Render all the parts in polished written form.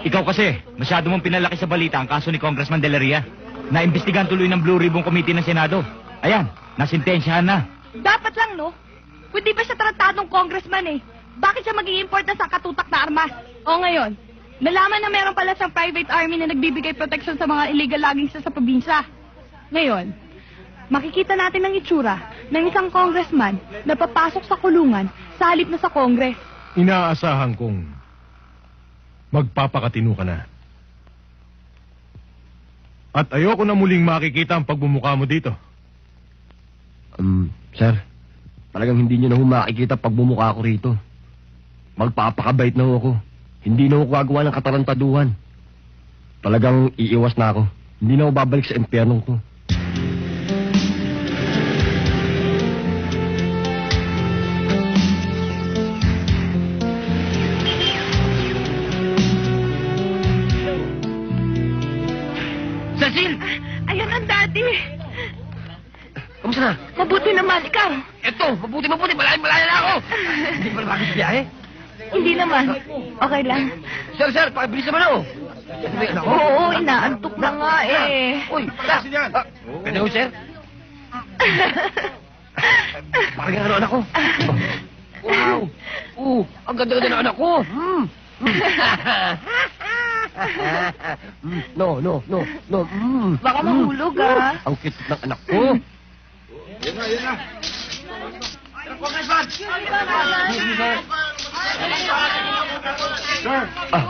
Ikaw kasi, masyado mong pinalaki sa balita ang kaso ni Congressman De La Ria. Naimbestigahan tuloy ng Blue Ribbon Committee ng Senado. Ayan, nasintensyahan na. Dapat lang, no? Pwede ba siya tratadong congressman eh? Bakit siya mag-i-import na sa katutak na armas? O ngayon, nalaman na meron pala siyang private army na nagbibigay protection sa mga illegal logging sa probinsya. Ngayon, makikita natin ang itsura ng isang congressman na papasok sa kulungan sa halip na sa Congress. Inaasahan kong magpapakatino ka na. At ayoko na muling makikita ang pagbumuka mo dito. Sir, talagang hindi niyo na ho makikita pagbumuka ko rito. Magpapakabait na ho ako. Hindi na ho gagawa ng katarantaduhan. Talagang iiwas na ako. Hindi na ho babalik sa impyernong ko. Cecil! Ayan ang daddy. Kamusta na? Mabuti naman, ikaw. Eto, mabuti. Malaya na ako. Hindi pa naman sa biyahe? Hindi naman. Okay lang. Sir, pakibilis naman ako. Oo, inaantok na nga eh. Uy, ganda ho, sir? Parang ang anak ko. Wow! Ang ganda-ganda ng anak ko. No. Baka mahulog ah. Ang cute ng anak ko. Yan na.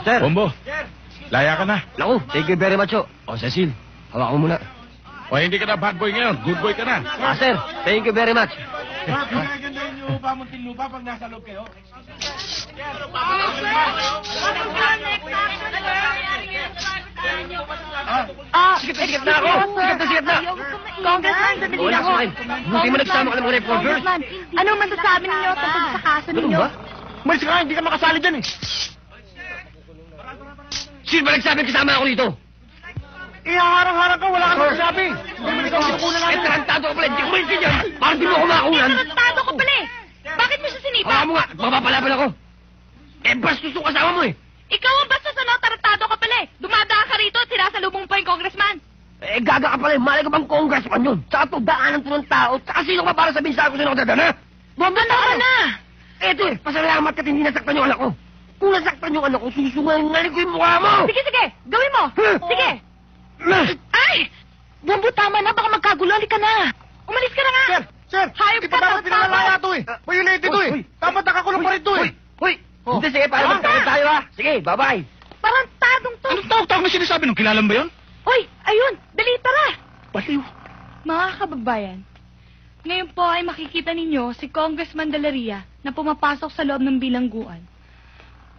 Sir. Bombo, laya ka na. Naku, thank you very much, ho. Cecil, hawak mo muna. O hindi ka na bad boy ngayon, good boy ka na. Sir, thank you very much. Ganda yung lupa, munting lupa pag nasa loob kayo. Sikat na ako! Sikat na! Congressman, sandali Wala ako. sa akin. Hindi mo nagsama ka ng mga reporters. Congressman, anong masasabi ninyo tungkol sa kaso ninyo? Malis ka, hindi ka makasali dyan eh. Sino ba nagsabing kasama ako dito? Ihaharang-harang ka, wala kang magsabi. Hindi mo ikaw sinukunan namin. Tarantado ka pala, hindi ko rin ganyan. Parang di mo ako makunan. Tarantado ko pala eh. Bakit mo siya sinipa? Hawa mo nga, mapapalaban ako. Bastos yung kasama mo eh. Ikaw ang bastos ano, tarantado ka pala eh. Dumadaan ka rito at sinasalubong pa yung congressman. Gaga ka pala eh. Malay ko bang congressman yun? Tsaka to, daanan to ng tao. Tsaka sino ka para sabihin sa akin kung sino ka dadana? Ano ka na? Eto eh, pasalamat ka't hindi nasaktan yung anak ko. Kung nasaktan yung anak ko, susungaling ko yung mukha mo. Sige, gawin mo. Sige. Ay! Bumbo, tama na. Baka magkagulo. Halika na. Umalis ka na nga. Sir, Hayop hindi ka, pa dapat tarantado. pinalalaya to eh. Violated to eh. Dapat nakakulong pa rin to eh. Hoy! Hindi, sige, para magkakaroon tayo ha. Sige, bye-bye. Tarantadong to. Anong tawag-tawag na sinasabi nung kilala mo ba yun? Uy, ayun. Dali, tara. Baliw. Mga kababayan, ngayon po ay makikita ninyo si Congressman De La Ria na pumapasok sa loob ng bilangguan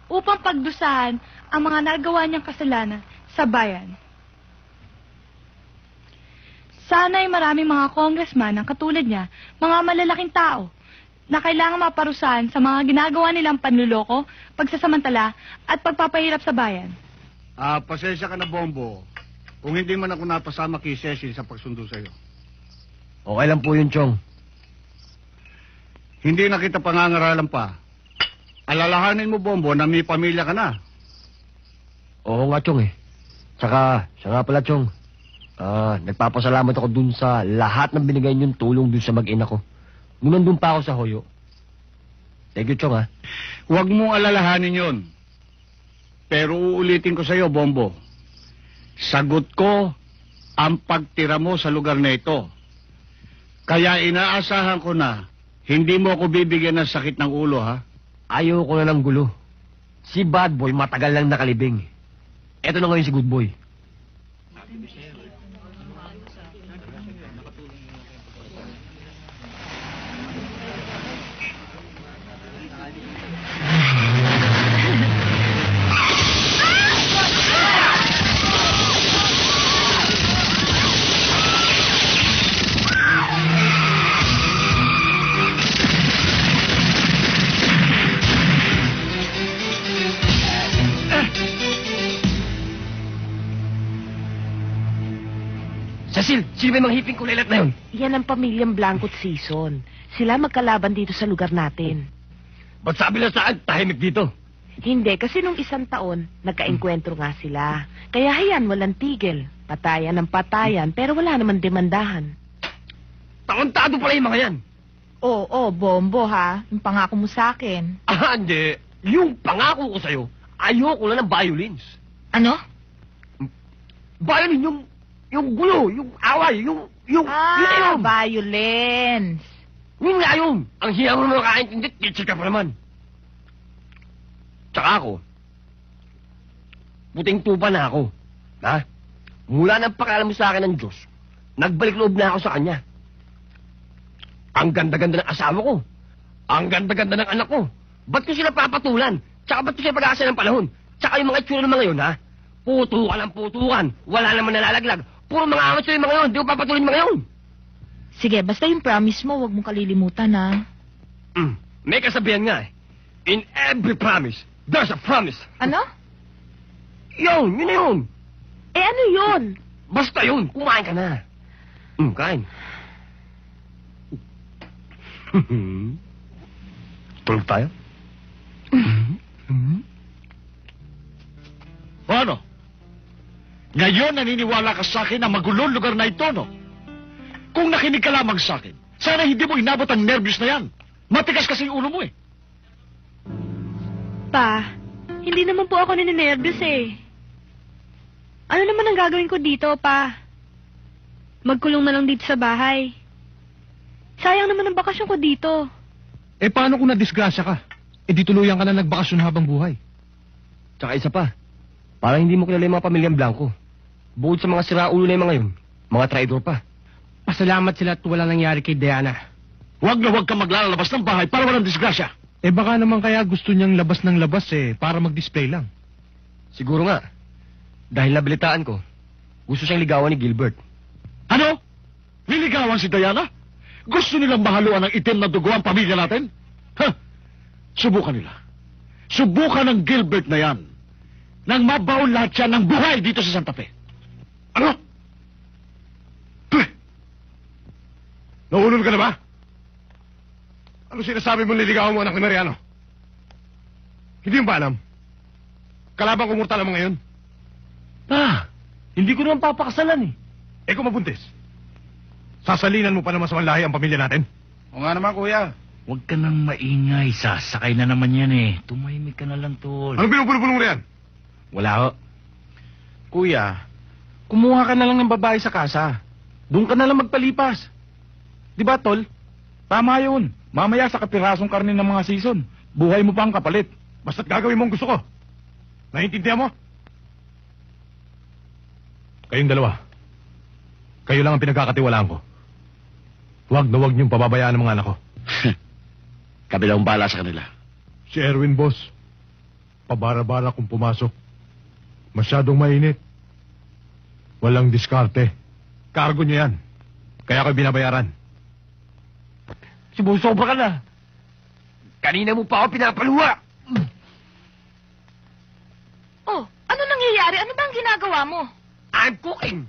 upang pagdusahan ang mga nagawa niyang kasalanan sa bayan. Sana ay maraming mga congressman ang katulad niya, mga malalaking tao, na kailangan maparusahan sa mga ginagawa nilang panluloko, pagsasamantala, at pagpapahirap sa bayan. Pasensya ka na, Bombo. Kung hindi man ako napasama kay Cecil sa pagsundo sa'yo. Okay lang po yun, Chong. Hindi na kita pangangaralan pa alalahanin mo, Bombo, na may pamilya ka na. Oo nga, Chong eh. Tsaka, siya nga pala, Chong. Nagpapasalamat ako dun sa lahat ng binigay niyong tulong dun sa mag-ina ko. Nung nandun pa ako sa Hoyo. Thank you, Chong, ha. Huwag mong alalahanin yon. Pero uulitin ko sa iyo, Bombo. Sagot ko ang pagtira mo sa lugar na ito. Kaya inaasahan ko na hindi mo ako bibigyan ng sakit ng ulo, ha? Ayaw ko na ng gulo. Si Bad Boy matagal lang nakalibing. Eto na ngayon si Good Boy. Cecil, sino ba yung mga hiping kulilat na yun? Yan ang pamilyang Blanco't Season. Sila magkalaban dito sa lugar natin. Ba't sabi lang sa akin, tahimik dito? Hindi, kasi nung isang taon, nagkaengkwentro nga sila. Kaya hayan, walang tigil. Patayan ng patayan, pero wala naman demandahan. Takantado pala yung mga yan. Oo, Bombo ha. Yung pangako mo sa akin. Hindi. Yung pangako ko sa'yo, ayoko na ng violins. Ano? Violin, yung gulo, yung away, yun na yun. Violence. Yun nga yun. Ang hiya mo naman makaintindi, teacher ka pa naman. Tsaka ako, puting tupa na ako. Ha? Mula nang pakalam mo sa akin ng Diyos, nagbalik loob na ako sa kanya. Ang ganda-ganda ng asawa ko. Ang ganda-ganda ng anak ko. Ba't ko sila papatulan? Tsaka ba't ko sila pag-aasa ng panahon? Tsaka yung mga itsura ng mga yun, ha? Putukan ang putukan. Wala naman nalalaglag. Puro mga amat yung mga yun. Di ko papatuloy yung mga yun. Sige, basta yung promise mo, huwag mong kalilimutan ha. May kasabihan nga eh. In every promise, there's a promise. Ano? Yun na yun. Eh ano yun? Basta yun, kumain ka na. Kain. Tulog tayo? Ano? Ngayon naniniwala ka sa akin na magulong lugar na ito, no? Kung nakinig ka lamang sa akin, sana hindi mo inabot ang nervyos na yan. Matigas kasi yung ulo mo eh. Pa, hindi naman po ako nininervyos eh. Ano naman ang gagawin ko dito, pa? Magkulong na lang dito sa bahay. Sayang naman ang bakasyon ko dito. Eh paano kung nadisgrasya ka? Eh di tuluyan ka na nagbakasyon habang buhay. Tsaka isa pa, parang hindi mo kilala yung mga pamilyang Blanco. Bukod sa mga siraulo na yung mga yun, mga traidor pa. Pasalamat sila at walang nangyari kay Diana. Huwag na huwag ka maglalabas ng bahay para walang disgrasya. Eh baka naman kaya gusto niyang labas ng labas eh, para mag-display lang. Siguro nga, dahil nabalitaan ko, gusto siyang ligawan ni Gilbert. Ano? Niligawan si Diana? Gusto nilang mahaluan ng itim na dugo ang pamilya natin? Subukan nila. Subukan ng Gilbert na yan. Nang mabaon lahat siya ng buhay dito sa Santa Fe. Ano? Naulol ka na ba? Ano sinasabi mo niligawan mo anak ni Mariano? Hindi mo ba alam? Kalabang kumurta lang mo ngayon. Hindi ko naman papakasalan eh. Eh kung mabuntis, sasalinan mo pa naman sa malahi ang pamilya natin. O nga naman, kuya. Huwag ka nang maingay. Sasakay na naman yan eh. Tumahimik ka na lang, tol. Anong pinupulong mo na yan? Wala ho. Kuya, kumuha ka na lang ng babae sa kasa. Doon ka na lang magpalipas. Di ba, tol? Tama yun. Mamaya sa kapirasong karne ng mga season, buhay mo pa ang kapalit. Basta't gagawin mo ang gusto ko. Naiintindihan mo? Kayong dalawa. Kayo lang ang pinagkakatiwalaan ko. Huwag na huwag niyong pababayaan ang mga anak ko. Kabilang bala sa kanila. Si Erwin, boss. Pabara-bara kung pumasok. Masyadong mainit. Walang diskarte. Cargo niyo yan. Kaya ako binabayaran. Sumusobra ka na. Kanina mo pa ako pinapaluwa. Oh, ano nangyayari? Ano ba ang ginagawa mo? I'm cooking.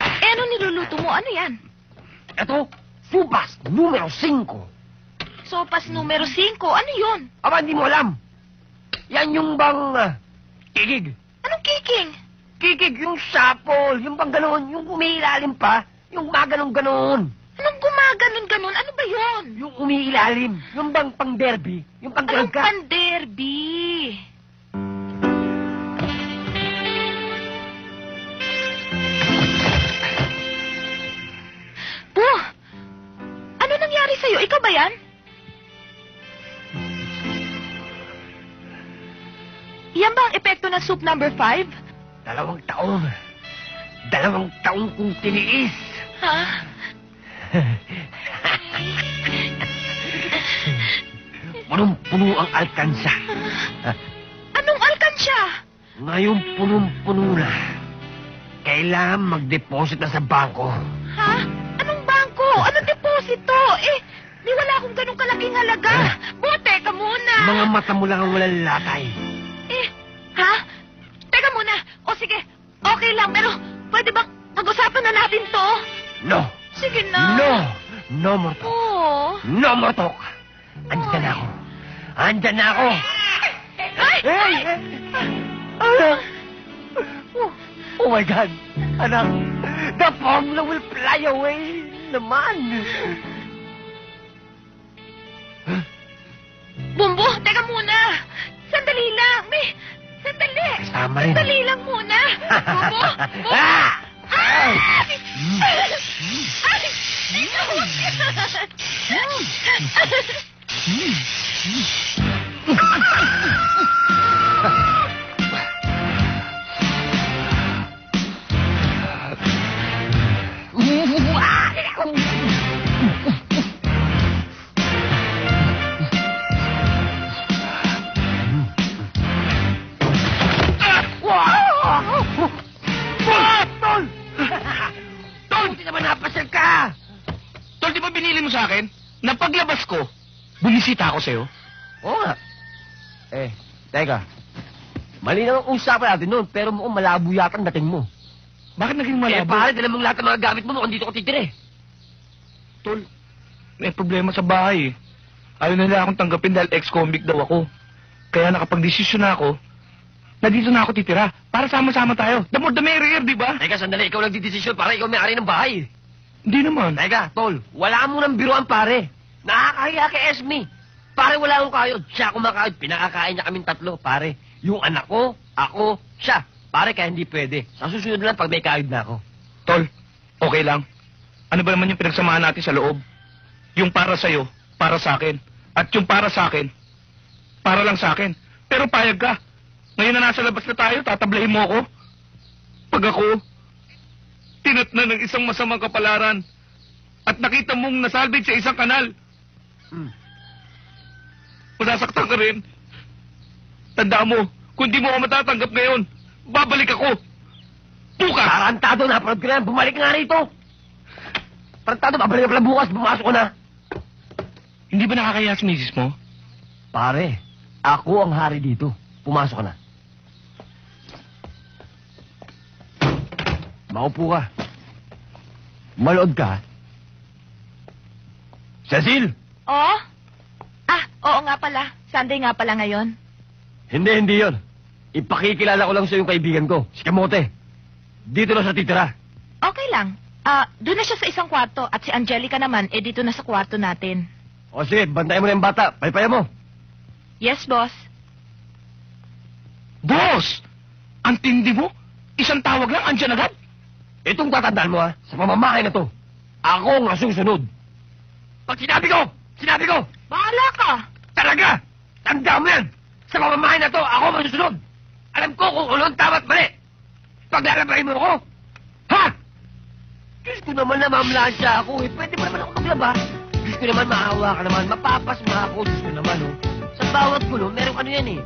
Eh, ano niluluto mo? Ano yan? Ito, subas numero 5. sopas numero 5. Ano yun? Aba, hindi mo alam. Yan yung bang... kikig. Anong kiking? Kikig, yung sapol. Yung bang ganon. Yung umiilalim pa. Yung maganong-ganon. Anong gumaganon-ganon? Ano ba yun? Yung umiilalim. Yung bang pang-derby. Yung Anong pang-dragka. panderby? Po, ano nangyari sa'yo? Ikaw ba yan? Yan ba ang epekto ng soup number 5? 2 taon. 2 taon kong tiniis. Ha? Punong-puno ang alkansa. Anong alkansya? Ngayon punong-puno na. Kailangan mag-deposit na sa bangko. Ha? Anong bangko? Anong deposito? Di wala akong ganong kalaking halaga. Bote ka muna. Mga mata mo lang ang walang latay. Ha? Teka muna. O sige, okay lang. Pero pwede bang pag-usapan na natin to? No. Sige na. No. No more talk. Oo. No more talk. Andyan na ako. Andyan na ako. Ay! Hey! Anak! Oh my God! Anak! The formula will fly away naman! Bumbo, teka muna. Sandali lang. Sandali. Kasama rin. Sandali lang muna. Bumbo. Ah! Ay! Tol! Tol, hindi naman napasal ka! Tol, di ba binili mo sa akin? Na paglabas ko, bumisita ako sa'yo. Oo nga. Teka. Mali na ang usapan natin noon, pero mukhang malabo yata ang dating mo. Bakit naging malabo? Pare, dala mong lahat ng mga gamit mo, mukhang dito ko titira eh. Tol, may problema sa bahay eh. Ayaw na nila akong tanggapin dahil ex-convict daw ako. Kaya nakapag-desisyon na ako, na dito na ako titira. Para sama-sama tayo. The more the merrier, di ba? Teka, sandali, ikaw nagdidesisyon para ikaw may-ari ng bahay. Hindi naman. Teka, Tol, wala mo nang biruan, pare. Nakakahiya kay Esme. Pare, wala akong kayod. Siya kumakayod. Pinakakain niya kaming 3, pare. Yung anak ko, ako, siya. Pare, kaya hindi pwede. Sa susunod lang pag may kayod na ako. Tol, okay lang. Ano ba naman yung pinagsamahan natin sa loob? Yung para sa'yo, para sa akin. At yung para sa akin, para lang sa akin. Pero payag ka. Ngayon na nasa labas na tayo, tatablahin mo ako. Pag ako, tinatnan ng isang masamang kapalaran at nakita mong nasalvage sa isang kanal, masasaktan ka rin. Tandaan mo, kung di mo ako matatanggap ngayon, babalik ako. Bukas! Tarantado, napanood ko na yan. Bumalik nga rito. Tarantado, babalik ka pala bukas. Bumasok ko na. Hindi ba nakakaya sa misis mo? Pare, ako ang hari dito. Pumasok ka na. Maupo ka. Malood ka. Cecil! Oh? Oo nga pala. Sunday nga pala ngayon. Hindi yon. Ipakikilala ko lang sa yung kaibigan ko, si Kamote. Dito na sa titira. Okay lang. Doon na siya sa isang kwarto at si Angelica naman, dito na sa kwarto natin. O sige, bantayan mo na yung bata. Paypaya mo. Yes, boss. Boss! Ang tindi mo? Isang tawag lang, andyan agad? Itong tatandaan mo ha, sa pamamahay na to, ako ang nasusunod. Pag sinabi ko, Bahala ka! talaga, tandaan mo yan. Sa pamamahay na to, ako ang masusunod. Alam ko kung ano ang tama at mali. Paglalabahin mo ako, ha? Diyos ko naman namamlaan siya ako eh. Pwede ba naman ako maglaba? Diyos ko naman maawa ka naman, mapapasma ako. Diyos ko naman oh. Sa bawat gulo, meron ano yan eh.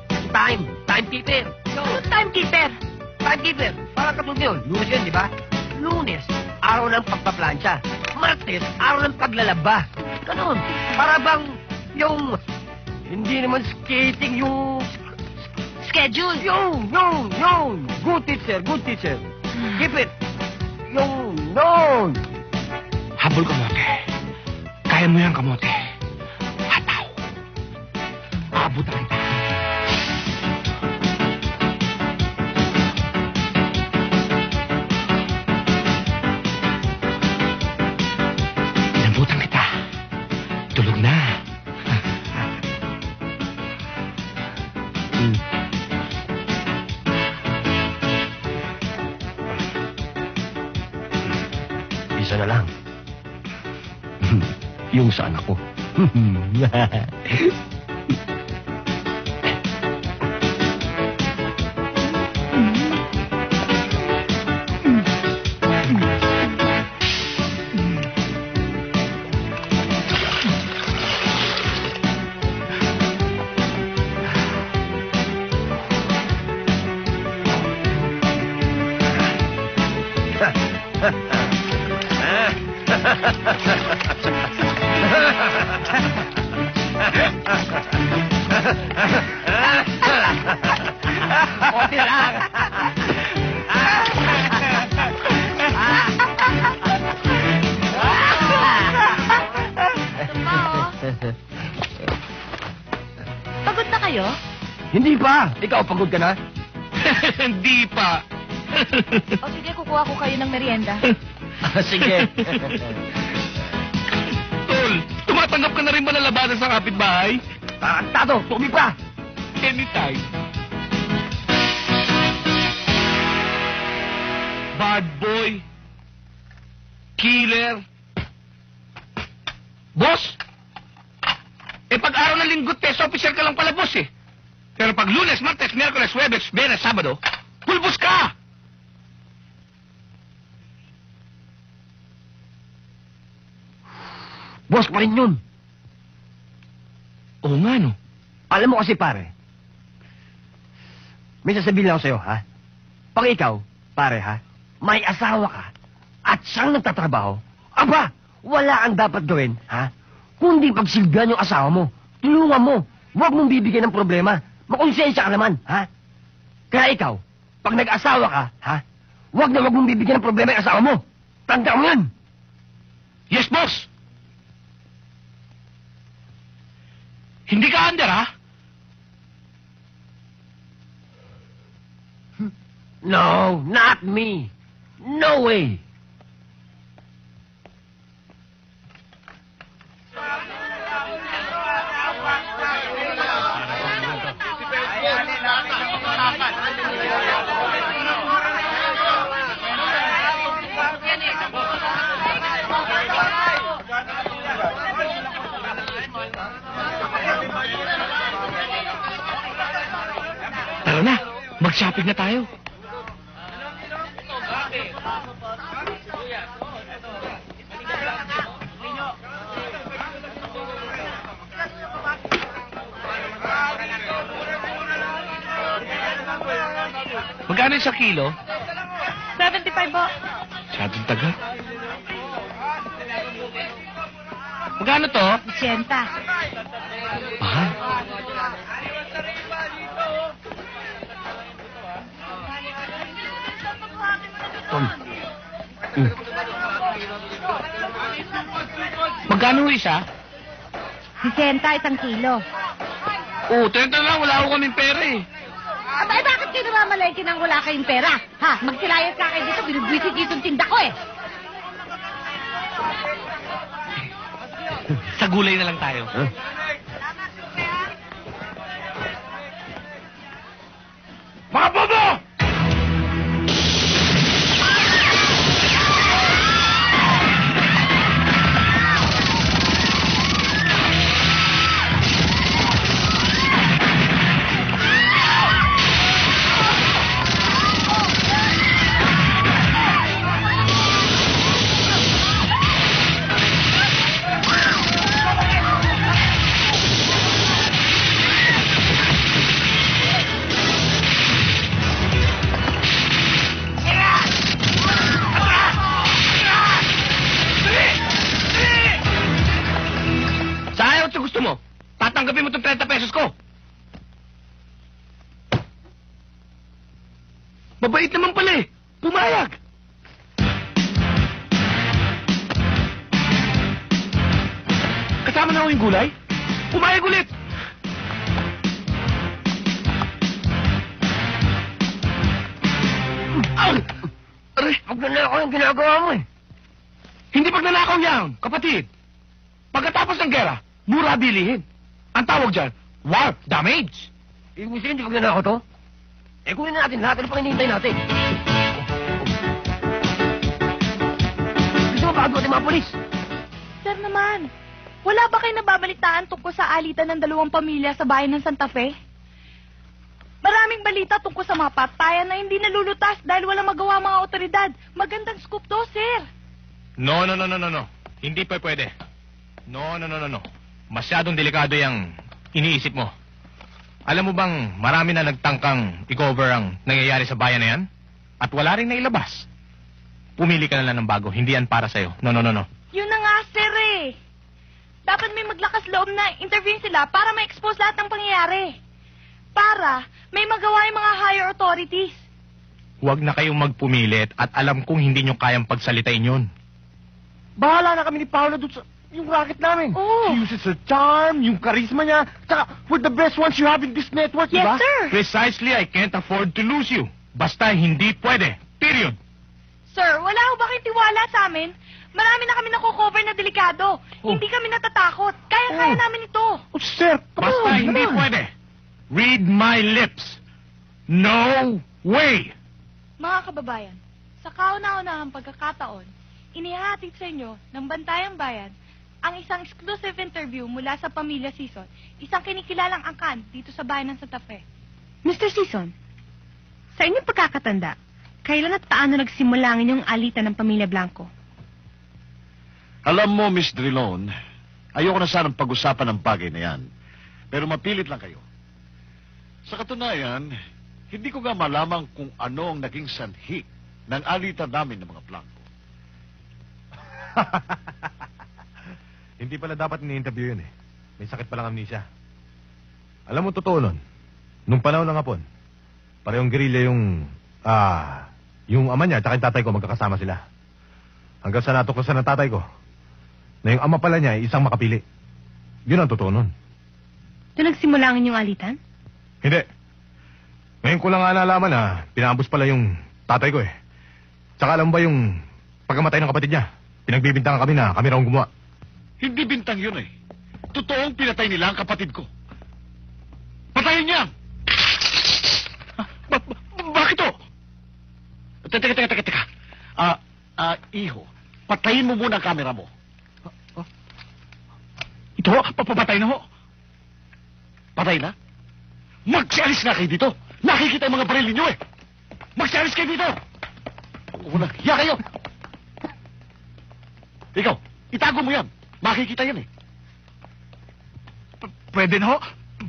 Timekeeper. Anong timekeeper? Timekeeper, parang katulad yun. Lunes yun, di ba? Lunes, araw ng pagpaplansya. Martes, araw ng paglalaba. Ganun. Para bang yung... Hindi naman skating, yung... Schedule. Yung. Good teacher. Keep it. Yung. Habol, Kamote. Kaya mo yan, Kamote. Hataw. Abutan kita. Inabutan kita. Tulog na. Isa na lang. Yung sa anak ko. Konti lang. Pagod na kayo? Hindi pa. Ikaw, pagod ka na? Hindi pa. O sige, kukuha ko kayo ng merienda. Sige. Tol, tumatanggap ka na rin ba ng labada sa kapitbahay? Tato, tumi pa. Anytime. Bad boy. Killer. Boss? Pag araw ng linggo, test officer ka lang pala, boss eh. Pero pag Lunes, Martes, Miyerkules, Huwebes, Biyernes, Sabado, pulbos ka! Boss pa rin yun. Oo nga, no? Alam mo kasi, pare, may sasabihin lang ako sa'yo, ha? Pag ikaw, pare, ha? May asawa ka at siyang nagtatrabaho, aba, wala ang dapat gawin, ha? Kundi pagsilbihan yung asawa mo, tulungan mo, huwag mong bibigyan ng problema, makonsensya ka naman, ha? Kaya ikaw, pag nag-asawa ka, ha? Huwag mong bibigyan ng problema yung asawa mo. Tanda mo yan! Yes, boss! Hindi ka under, ha? No, not me. No way. Tara na, mag-shopping na tayo. Magkano yung sa kilo? 75 po. Masyadong tagal. Magkano to? 80. Mahal. Magkano ho isa? 60, isang kilo. Oo, 30 lang. Wala ko kaming pera eh. Abay, bakit kayo namamalengke nang wala kayong pera? Ha? Magsilayas ka kayo dito, binubwisit dito yung tinda ko eh. Sa gulay na lang tayo. Huh? Mga bobo! Gusto mo? Tatanggapin mo itong 30 pesos ko. Mabait naman pala eh. Pumayag. Kasama na ako yung gulay? Pumayag ulit. pagnanakaw yung ginagawa mo eh. Hindi pagnanakaw yan, kapatid. Pagkatapos ng gera, mura bilihin. Ang tawag dyan, war damage. Ibig sabihin, hindi pagnanakaw to? Eh, kunin na natin lahat. Ano pang hinihintay natin? Gusto mo bago natin mga polis? Sir naman, wala ba kayo nababalitaan tungkol sa alitan ng dalawang pamilya sa bayan ng Santa Fe? Maraming balita tungkol sa mga patayan na hindi nalulutas dahil walang magawa mga otoridad. Magandang scoop to, sir. No. Hindi pa pwede. No. Masyadong delikado yung iniisip mo. Alam mo bang marami na nagtangkang i-cover ang nangyayari sa bayan na yan? At wala rin nailabas. Pumili ka na lang ng bago. Hindi yan para sa'yo. No. Yun na nga, sir eh. Dapat may maglakas loob na intervene sila para ma-expose lahat ng pangyayari. Para may magawa yung mga higher authorities. Huwag na kayong magpumilit at alam kong hindi nyo kayang pagsalitain yun. Bahala na kami ni Paula doon sa yung racket namin. Oh. She uses her charm, yung charisma niya. Tsaka, we're the best ones you have in this network, Yes, diba? sir. Precisely, I can't afford to lose you. Basta hindi pwede. Period. Sir, wala ho ba kayong tiwala sa amin? Marami na kami nakukover na delikado. Hindi kami natatakot. Kaya-kaya namin ito. Oh, sir, come Basta on, hindi come on. pwede. Read my lips. No way. Mga kababayan, sa kauna-unahang pagkakataon, inihahatid sa inyo ng Bantayang Bayan ang isang exclusive interview mula sa Pamilya Season, isang kinikilalang angkan dito sa bayan ng Santa Fe. Mr. Season, sa inyong pagkakatanda, kailan at paano nagsimula ang inyong alitan ng Pamilya Blanco? Alam mo, Miss Drilon, ayoko na sanang pag-usapan ng bagay na yan. Pero mapilit lang kayo. Sa katunayan, hindi ko nga malaman kung ano ang naging sanhi ng alitan namin ng mga Blanco. Hindi pala dapat ini-interview yun eh. May sakit palang amnesia. Alam mo, totoo nun. Nung panahon ng hapon, parehong gerilya yung ama niya at yung tatay ko magkakasama sila. Hanggang sa natuklasan ng tatay ko, na yung ama pala niya ay isang makapili. Yun ang totoo nun. Doon nagsimula ang inyong alitan? Hindi. Ngayon ko lang nga nalaman na pinambos pala yung tatay ko eh. Tsaka alam ba yung pagkamatay ng kapatid niya, pinagbibintangan kami na kami raw ang gumawa. Hindi bintang yun eh. Totoong pinatay nila ang kapatid ko. Patayin niya! Bakit to? Teka. Iho, patayin mo muna ang kamera mo. Ito ho, papapatay na ho. Patay na? Magsialis na kayo dito! Nakikita yung mga baril ninyo eh! Magsialis kayo dito! Una, hiya kayo! Ikaw, itago mo yan. Makikita yan eh. Pwede na ho.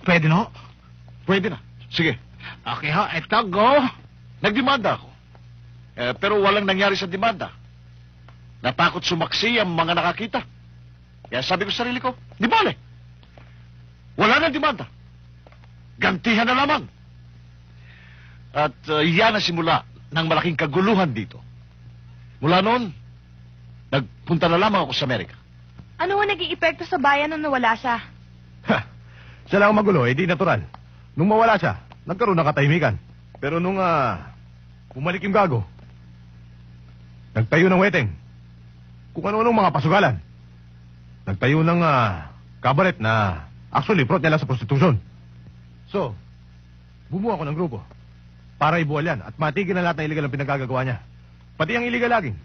Pwede na ho. Pwede na. Sige. Okay ho, eto go. Nagdemanda ako. Pero walang nangyari sa demanda. Natakot sumaksi ang mga nakakita. Kaya sabi ko sa sarili ko, di bale. Wala nang demanda. Gantihan na lamang. At yan ang simula ng malaking kaguluhan dito. Mula noon, nagpunta na lamang ako sa Amerika. Ano ang naging epekto sa bayan nung nawala siya? Siya lang ang magulo, eh di natural. Nung mawala siya, nagkaroon ng katahimikan. Pero nung bumalik yung gago, nagtayo ng weteng. Kung ano-anong mga pasugalan. Nagtayo ng kabaret na actually brought niya lang sa prostitution. So, bumuha ako ng grupo para ibuwal yan at matigil na lahat ng illegal ang pinagagagawa niya. Pati ang illegal laging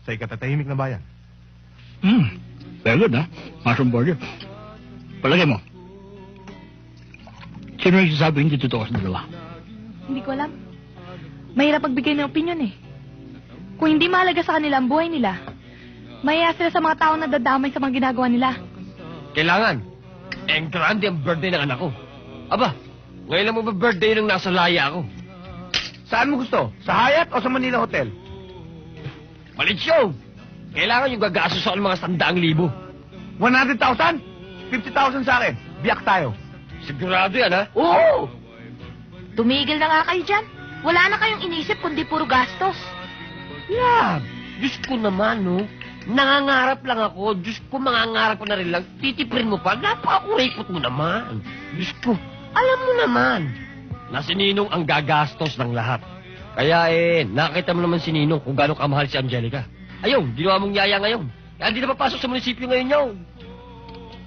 sa ikatatahimik na bayan. Very good ha. Masong border. Palagay mo. Sino yung sasabi hindi totoo sa dalawa? Hindi ko alam. Mahirap pagbigay ng opinion eh. Kung hindi mahalaga sa kanila ang buhay nila, mahiya sila sa mga taong nadadamay sa mga ginagawa nila. Kailangan. Ang grande ang birthday ng anak ko. Aba, ngayon lang mo ba birthday nang nasa laya ako? Saan mo gusto? Sa Hyatt o sa Manila Hotel? Malitsyo! Kailangan yung gagastos ako ng mga 100,000. 100,000? 50,000 sa akin. Biyak tayo. Sigurado yan, ha? Oo! Tumigil na nga kayo dyan. Wala na kayong inisip kundi puro gastos. Yeah. Diyos ko naman, no? Nangangarap lang ako. Diyos ko, mangangarap ko na rin lang. Titiprin mo pa. Napakakuripot mo naman. Diyos ko, alam mo naman. Na si Ninong ang gagastos ng lahat. Kaya nakita mo naman si Ninong kung gaano kamahal si Angelica. Ayun, ginawa mong yaya ngayon. Kaya hindi na papasok sa munisipyo ngayon yaw.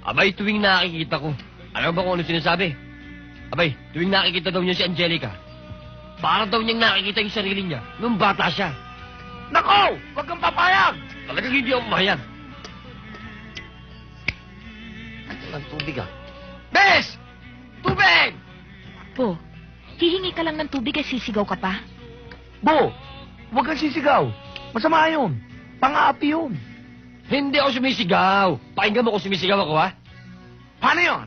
Abay, tuwing nakikita ko. Alam mo ba kung ano sinasabi? Abay, tuwing nakikita daw niya si Angelica, para daw niyang nakikita yung sarili niya nung bata siya. Nako! Huwag kang papayag! Talagang hindi ako mahayag. Ang tubig ah. Bes! Tubig! Po, hihingi ka lang ng tubig at sisigaw ka pa? Bo, huwag kang sisigaw. Masama yun. Pang-aapi yun. Hindi ako sumisigaw. Pakinggan mo kung sumisigaw ako, ha? Paano yun?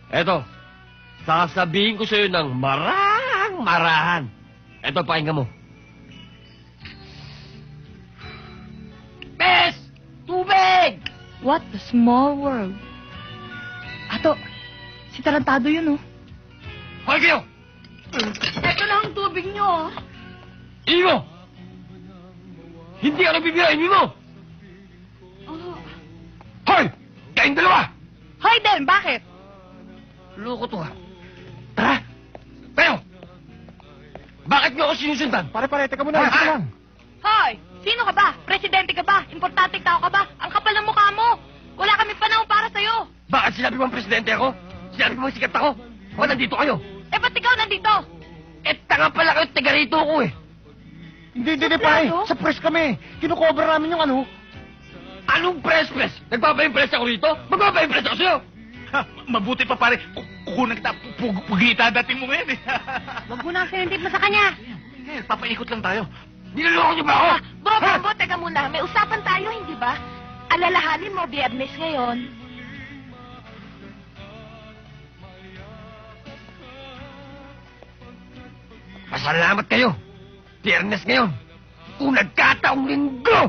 Eto, sasabihin ko sa'yo ng marahan. Eto, pakinggan mo. Bes! Tubig! What a small world. Ato, si Tarantado yun, oh. Hoy kayo! Ito na ang tubig nyo, oh. Ini mo! Hindi ako nagbibira, ini mo! Hoy! Kayong dalawa! Hoy, Den, bakit? Loko to ha. Tara! Tayo! Bakit niyo ako sinusundan? Pare-pare, teka muna. Teka lang. Hoy, sino ka ba? Presidente ka ba? Importante tao ka ba? Ang kapal ng mukha mo. Wala kami panahon para sa'yo. Bakit sinabi mo ang presidente ako? Sinabi mo sikat ako? O nandito kayo? Eh, ba't ikaw nandito? Eh, tanga pala kayo, taga rito ako eh. Hindi, pare. Sa press kami. Kinukover namin yung ano. Anong press? Nagpapa-impress ako rito? Magpapa-impress ako sa'yo? Mabuti pa pare, kukunan kita, pugita dating mo ngayon eh. Huwag mo nang sinintip mo sa kanya. Papaikot lang tayo. Niloloko niyo ba ako? Bobo, teka muna. May usapan tayo, hindi ba? Alalahanin mo, Biyernes ngayon. Pasalamat kayo. Biyernes ngayon. Kung nagkataong linggo!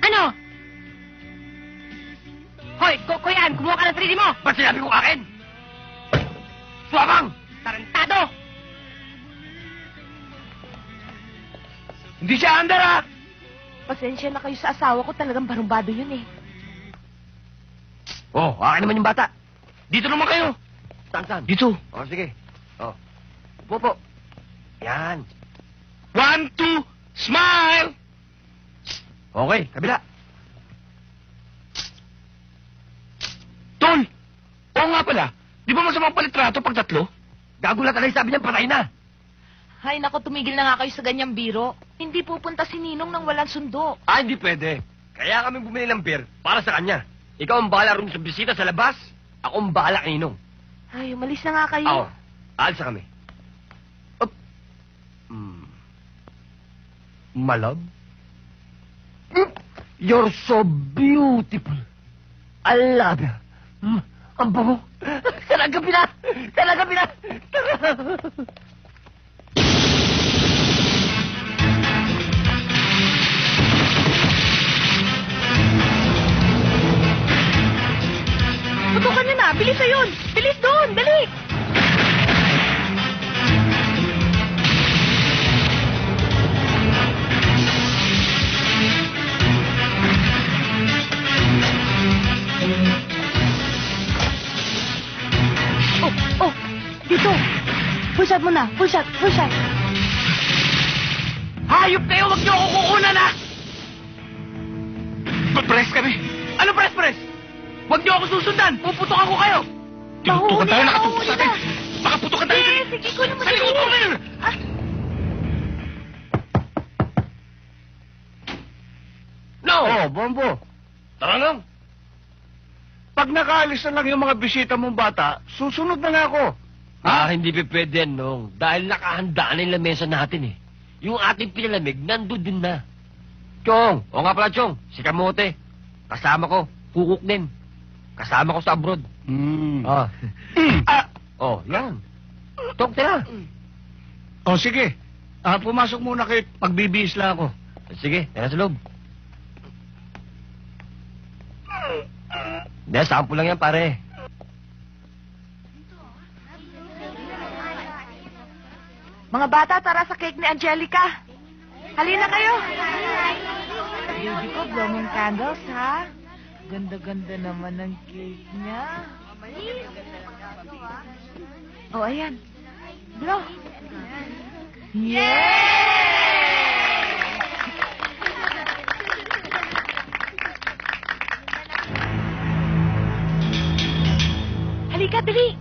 Ano? Hoy, Kuyan, kumuha ka ng 3D mo. Ba't sinabi ko akin? Swabang! Tarantado! Hindi siya andar, ha? Pasensya na kayo sa asawa ko. Talagang barumbado yun eh. Oh, akin naman yung bata. Dito naman kayo. Saan? Dito. Oh, sige. Oh. Upo. Yan. 1, 2, smile! Okay, kabila. Tol! Oo nga pala. Di ba masamang palitrato pag tatlo? Gago lang talaga sabi niya, patay na. Hay nako, tumigil na nga kayo sa ganyang biro. Hindi pupunta si Ninong nang walang sundo. Ah, hindi pwede. Kaya kami bumili ng beer para sa kanya. Ikaw ang bahala rin sa bisita sa labas. Ako ang bahala kay Ninong. Ay, umalis na nga kayo. Ako. Aalsa kami. Up. Malab? You're so beautiful. I love you. Ang bango. Talaga pina. Tutukan nyo na. Bilis na yun. Bilis doon. Dali. Oh. Dito. Full shot mo na. Full shot. Hayop kayo! Huwag niyo ako kukunan, ha! Press kami. Ano press? Huwag niyo ako susundan! Puputokan ko kayo! Tinutukan tayo, nakatutok mahuli sa atin. na. Makaputokan tayo. Sige, kunin mo Sa likod mo ngayon. No! Oh, Bombo. Tara lang! Pag nakaalis na lang yung mga bisita mong bata, susunod na nga ako. Hindi pa pwede yan, Nong. Dahil nakahanda na yung lamesa natin, eh. Yung ating pinalamig, nandun din na. Chong! O nga pala, Chong. Si Kamote. Kasama ko. Kukuk din. Kasama ko sa abroad. Yan. Chong, tira. O sige. Pumasok muna kayo. Pagbibihis lang ako. Sige, tira sa loob. Hindi, sample lang yan, pare. Mga bata, tara sa cake ni Angelica. Halina kayo. Baby ko, blooming candles, ha? Ganda-ganda naman ng cake niya. Oh, ayan. Blow. Halika, dali!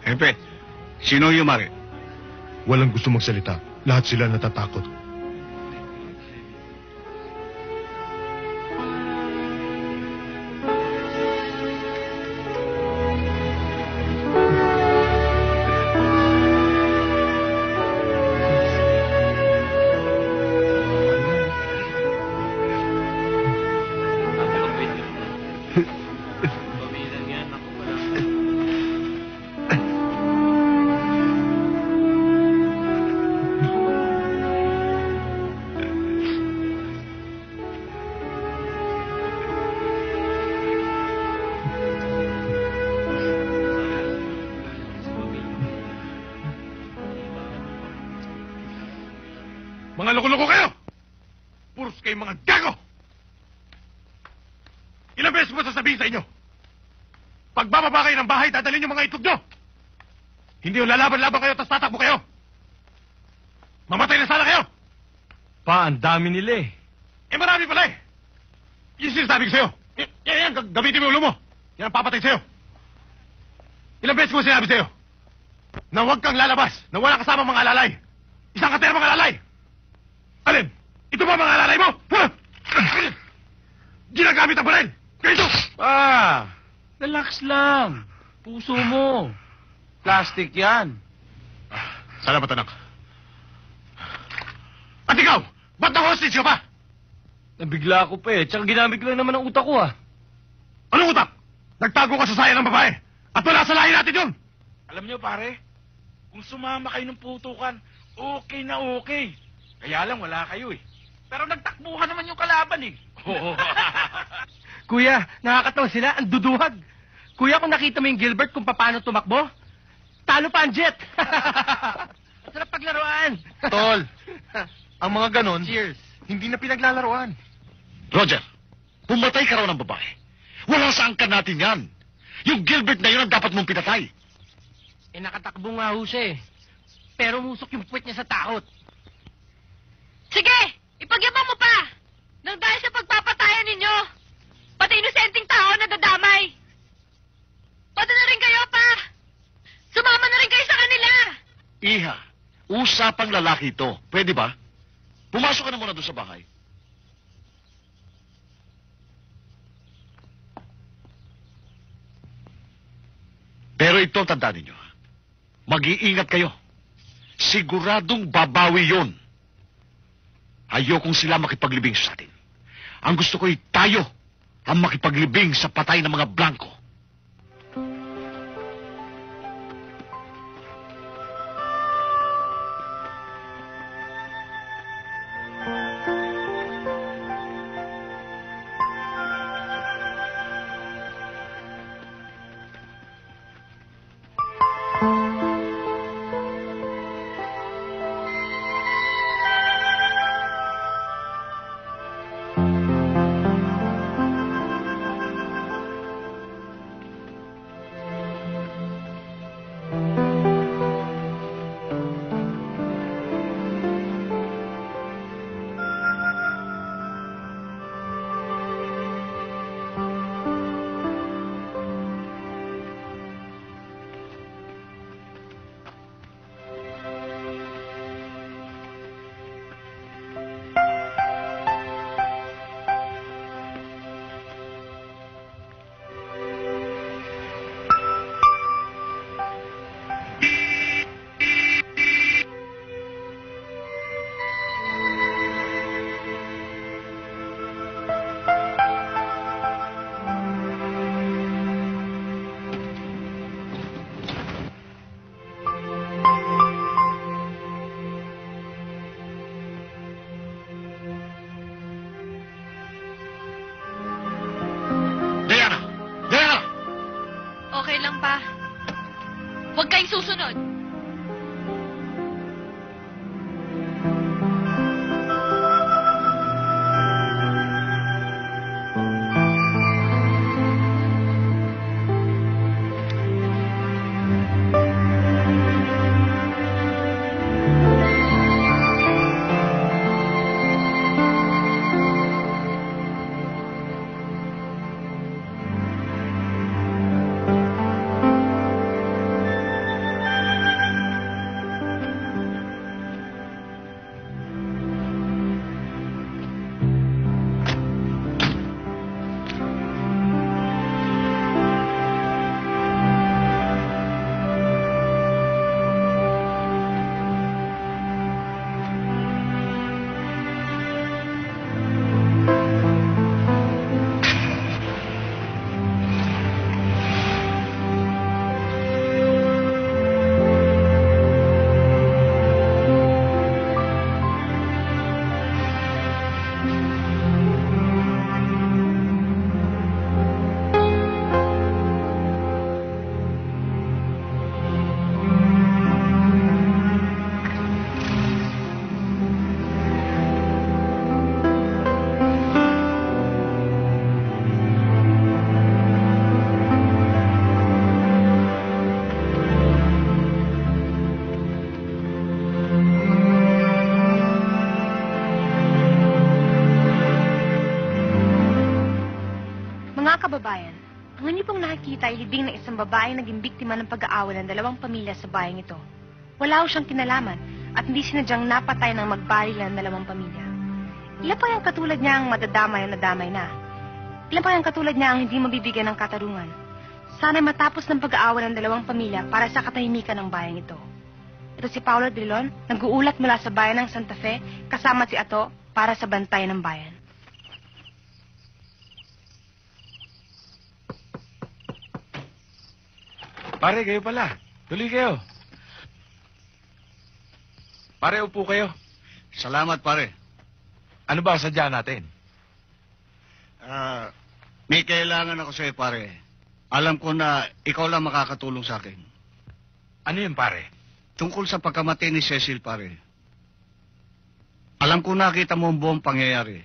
Hepe, sino yung mari? Walang gusto magsalita. Lahat sila natatakot. Mga loko-loko kayo! Puros kayo mga gago! Ilang beses mo sasabihin sa inyo? Pagbababa kayo ng bahay, dadalhin yung mga itlog nyo! Hindi yung lalaban-laban kayo, tas tatakbo kayo! Mamatay na sana kayo! Pa, ang dami nila eh. Eh marami pala eh! Yung sinasabi ko sa'yo! Yan, gamitin mo yung ulo mo! Yan ang papatay sa'yo! Ilang beses mo sinabi sa'yo? Na huwag kang lalabas, na wala kasama mga alalay! Isang kater mga alalay! Alin? Ito ba mga alalay mo? Ha? Ginagamit ang baril! Ganito! Pa, relax lang. Puso mo. Plastic yan. Salamat, anak. At ikaw, ba't na-hostage ka pa? Nabigla ako pa eh. Tsaka ginamit ko lang naman ang utak ko ah. Anong utak? Nagtago ka sa saya ng babae. At wala sa lahi natin yun. Alam niyo pare, kung sumama kayo ng putukan, okay na okay. Kaya lang wala kayo eh. Pero nagtakbuhan naman yung kalaban eh. Kuya, nakakatawa sila. Ang duduhag. Kuya, kung nakita mo yung Gilbert kung paano tumakbo, talo pa ang jet. Sarap paglaruan. Tol, ang mga ganon, Cheers. hindi na pinaglalaroan. Roger, pumatay ka raw ng babae. Wala sa angkan natin yan. Yung Gilbert na yun ang dapat mong pinatay. Eh, nakatakbo nga ho siya eh. Pero musok yung puwet niya sa takot. Sige! Ipagyabang mo pa! Nang dahil sa pagpapatayan ninyo, pati inosenteng tao nadadamay. Pati na rin kayo pa! Sumama na rin kayo sa kanila! Iha, usapang lalaki ito. Pwede ba? Pumasok ka na muna doon sa bahay. Pero ito, tandaan ninyo. Mag-iingat kayo. Siguradong babawi yun. Ayokong sila makipaglibing sa atin. Ang gusto ko'y tayo ang makipaglibing sa patay ng mga blanco. Okay lang pa. Huwag kayong susunod. Kababayan, ang inyo pong nakikita ay libing ng isang babae naging biktima ng pag-aaway ng dalawang pamilya sa bayang ito. Wala siyang kinalaman at hindi sinadyang napatay ng magbaril ng dalawang pamilya. Ilan pa yung katulad niya ang madadamay na nadamay na? Ilan pa yung katulad niya ang hindi mabibigyan ng katarungan? Sana'y matapos ng pag-aaway ng dalawang pamilya para sa katahimikan ng bayang ito. Ito si Paolo Drilon, nag-uulat mula sa bayan ng Santa Fe, kasama si Ato para sa Bantay ng Bayan. Pare, kayo pala. Tuloy kayo. Pare, upo kayo. Salamat, pare. Ano ba ang sadya natin? May kailangan ako sa'yo, pare. Alam ko na ikaw lang makakatulong sa akin. Ano yun, pare? Tungkol sa pagkamatay ni Cecil, pare. Alam ko nakita mo ang buong pangyayari.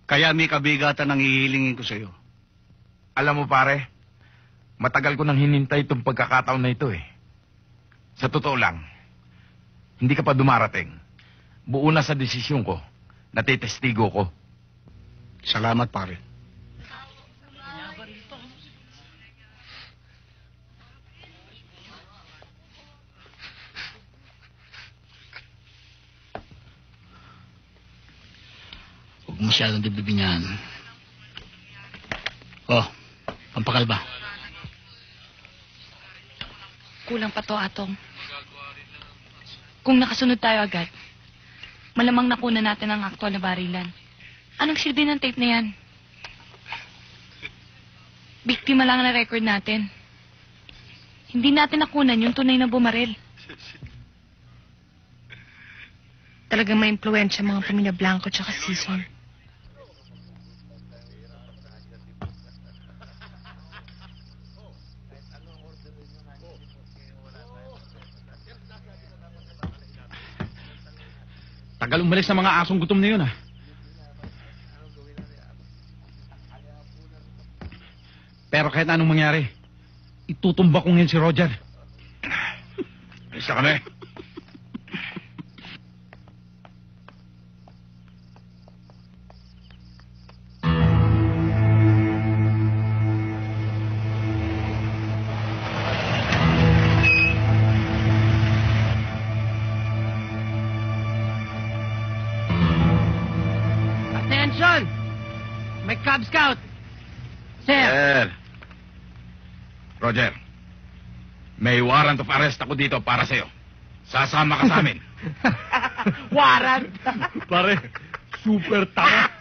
Kaya may kabigatan ang ihilingin ko sa iyo. Alam mo, pare, matagal ko nang hinintay itong pagkakataon na ito eh. Sa totoo lang, hindi ka pa dumarating. Buo na sa desisyon ko, natitestigo ko. Salamat, pare. Huwag masyadong dibdibin yan. Oh, pampakalba. Kulang pa to, Atong. Kung nakasunod tayo agad, malamang nakuna natin ang aktual na barilan. Anong silbi ng tape na yan? Biktima lang na record natin. Hindi natin nakunan yung tunay na bumaril. Talagang may impluensya mga pamilya Blanco tsaka Season. Tagal umalis ng mga asong gutom na yun, ah. Pero kahit anong mangyari, itutumba ko ngayon si Roger. Isa kami. Attention! May Cub Scout! Sir! Roger, may warrant of arrest ako dito para sa'yo. Sasama ka sa amin. Warrant! Pare, super tama.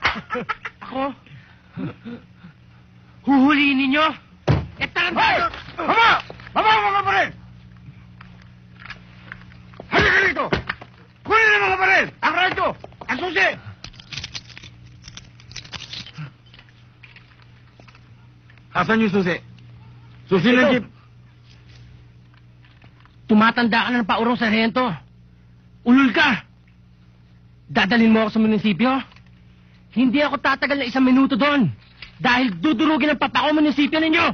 Ako? Huhulihin ninyo? Hey! Mama! Mama, mga pare! Halika dito! Kunin na mga pare! Ang radyo! Ang susi! Asan yung susi? Susi ng jeep. Tumatanda ka na ng paurong sarhento. Ulul ka! Dadalhin mo ako sa munisipyo? Hindi ako tatagal na 1 minuto doon. Dahil dudurugin ang papako munisipyo ninyo.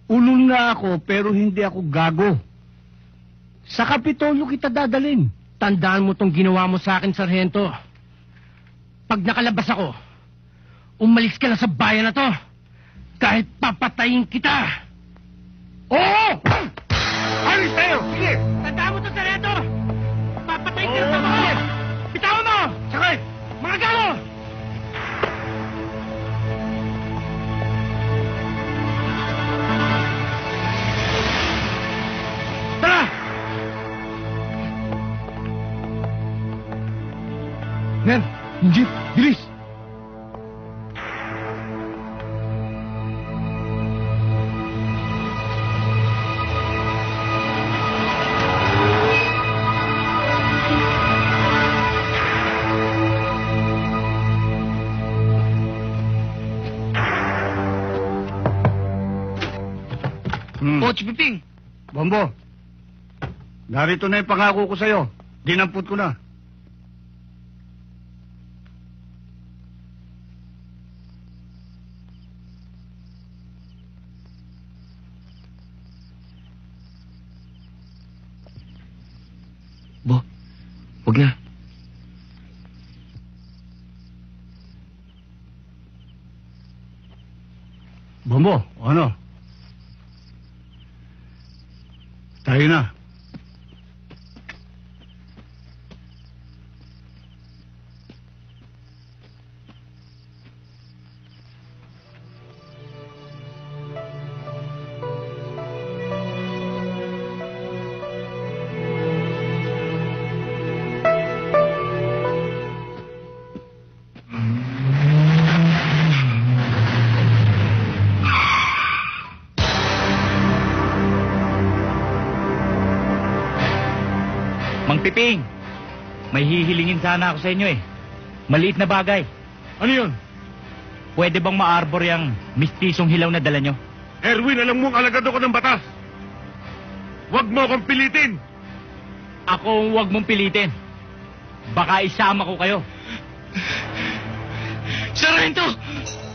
Ulul na ako, pero hindi ako gago. Sa Kapitolyo kita dadalhin. Tandaan mo tong ginawa mo sa akin, sarhento. Pag nakalabas ako, umalis ka na sa bayan na to. Kahit papatayin kita. Oo! Alis tayo! Sige! Tandaan mo to, sarhento! Papatayin ka na sa bayan! Bitawan mo! Sakay! Mga galo! Tara! Yan, yung jeep, bilis! Coach Piping! Bombo, narito na yung pangako ko sa'yo. Dinampot ko na. Bo, huwag na. Bombo, ano? Tayo na. Mang Piping, may hihilingin sana ako sa inyo eh. Maliit na bagay. Ano yun? Pwede bang ma-arbor yung mistisong hilaw na dala nyo? Erwin, alam mong alagad ako ng batas. Huwag mo akong pilitin. Ako ang huwag mong pilitin. Baka isama ko kayo. Sargento!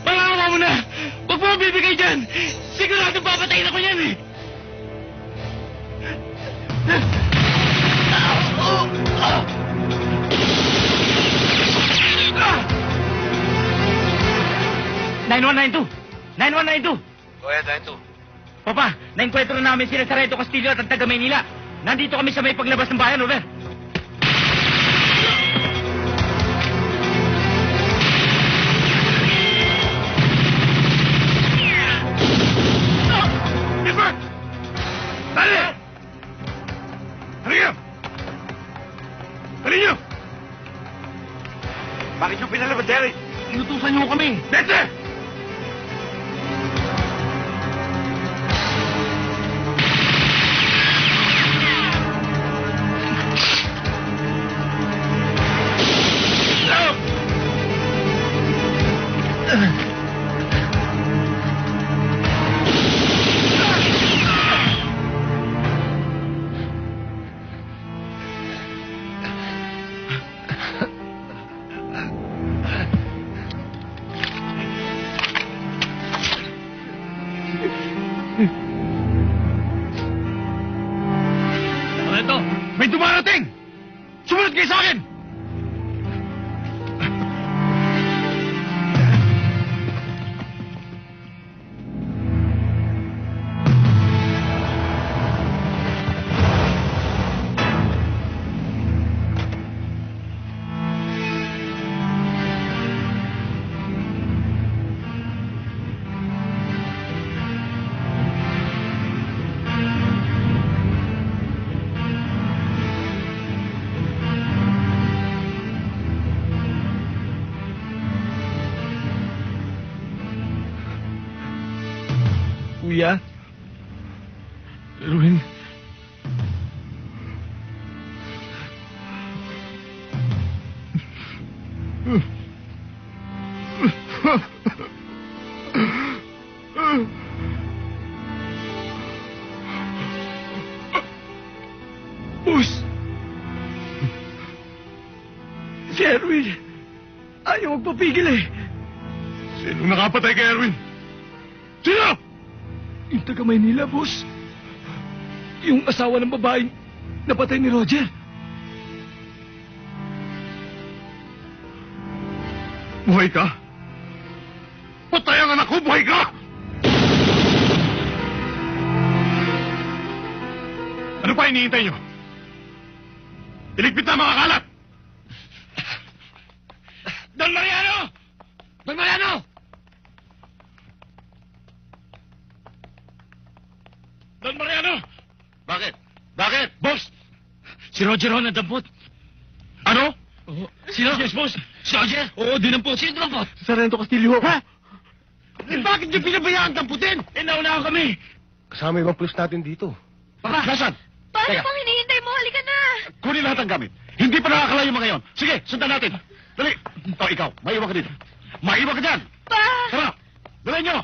Pangawa mo na! Huwag mo bibigay dyan! Sigurado papatayin ako yan eh! Go ahead, 92. Papa, nainkwentro namin sila Sargento Castillo at ang taga Maynila. Nandito kami sa may paglabas ng bayan, over. Gilbert! Dali! Halika! Dali niyo! Bakit niyo pinalabas, Derek? Inutusan niyo kami! Dete! Sargento! May dumarating! Sumunod kayo sa akin! Kuya? Erwin? Bus! Si Erwin! Ayaw magpapigil eh! Sinong nakapatay kay Erwin? Sino? Yung taga Maynila, boss. Yung asawa ng babaeng napatay ni Roger. Buhay ka? Patay ang anak ko! Buhay ka! Ano pa hinihintay nyo? Iligpit na mga kalat! Don Mariano! Don Mariano! Don Mariano! Bakit? Bakit? Boss! Si Roger ho nadampot. Ano? Sino? Yes, boss. Si Roger? Oo, dinampot. Sino dinampot? Sargento Castillo. Ha? Eh, bakit niyo pinabayaan damputin? Eh, nauna kami. Kasama ibang pulis natin dito. Papa! Nasaan? Paano Teka. pang hinihintay mo? Halika na! Kunin lahat ang gamit. Hindi pa nakakalayo mga yon. Sige, sundan natin. Dali. O, ikaw, maiwan ka dito. Maiwan ka dyan. Pa! Tara, dali nyo.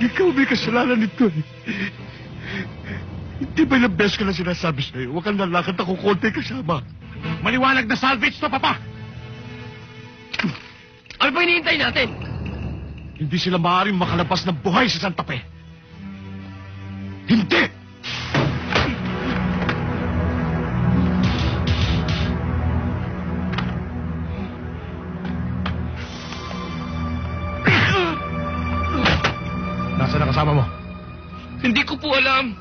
Ikaw may kasalanan nito eh. Hindi ba ilang beses ko na sinasabi sa'yo? Huwag kang lalakad ako konti kasama. Maliwanag na salvage to, Papa! Ano pa hinihintay natin? Hindi sila maaaring makalabas ng buhay sa Santa Fe. Hindi! Nasaan ang kasama mo? Hindi ko po alam.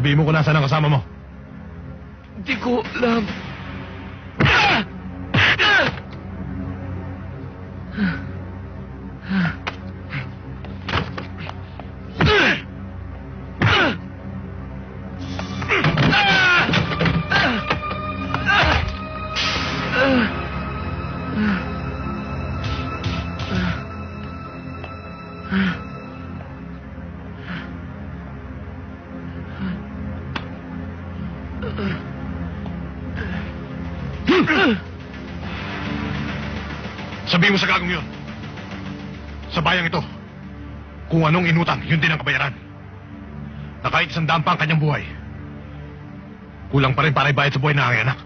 Sabihin mo kung nasaan ang kasama mo. Hindi ko alam. Sabihin mo sa gagong yun. Sa bayang ito, kung anong inutang, yun din ang kabayaran. Na kahit 100 pa ang kanyang buhay, kulang pa rin para ibayad sa buhay na aking anak.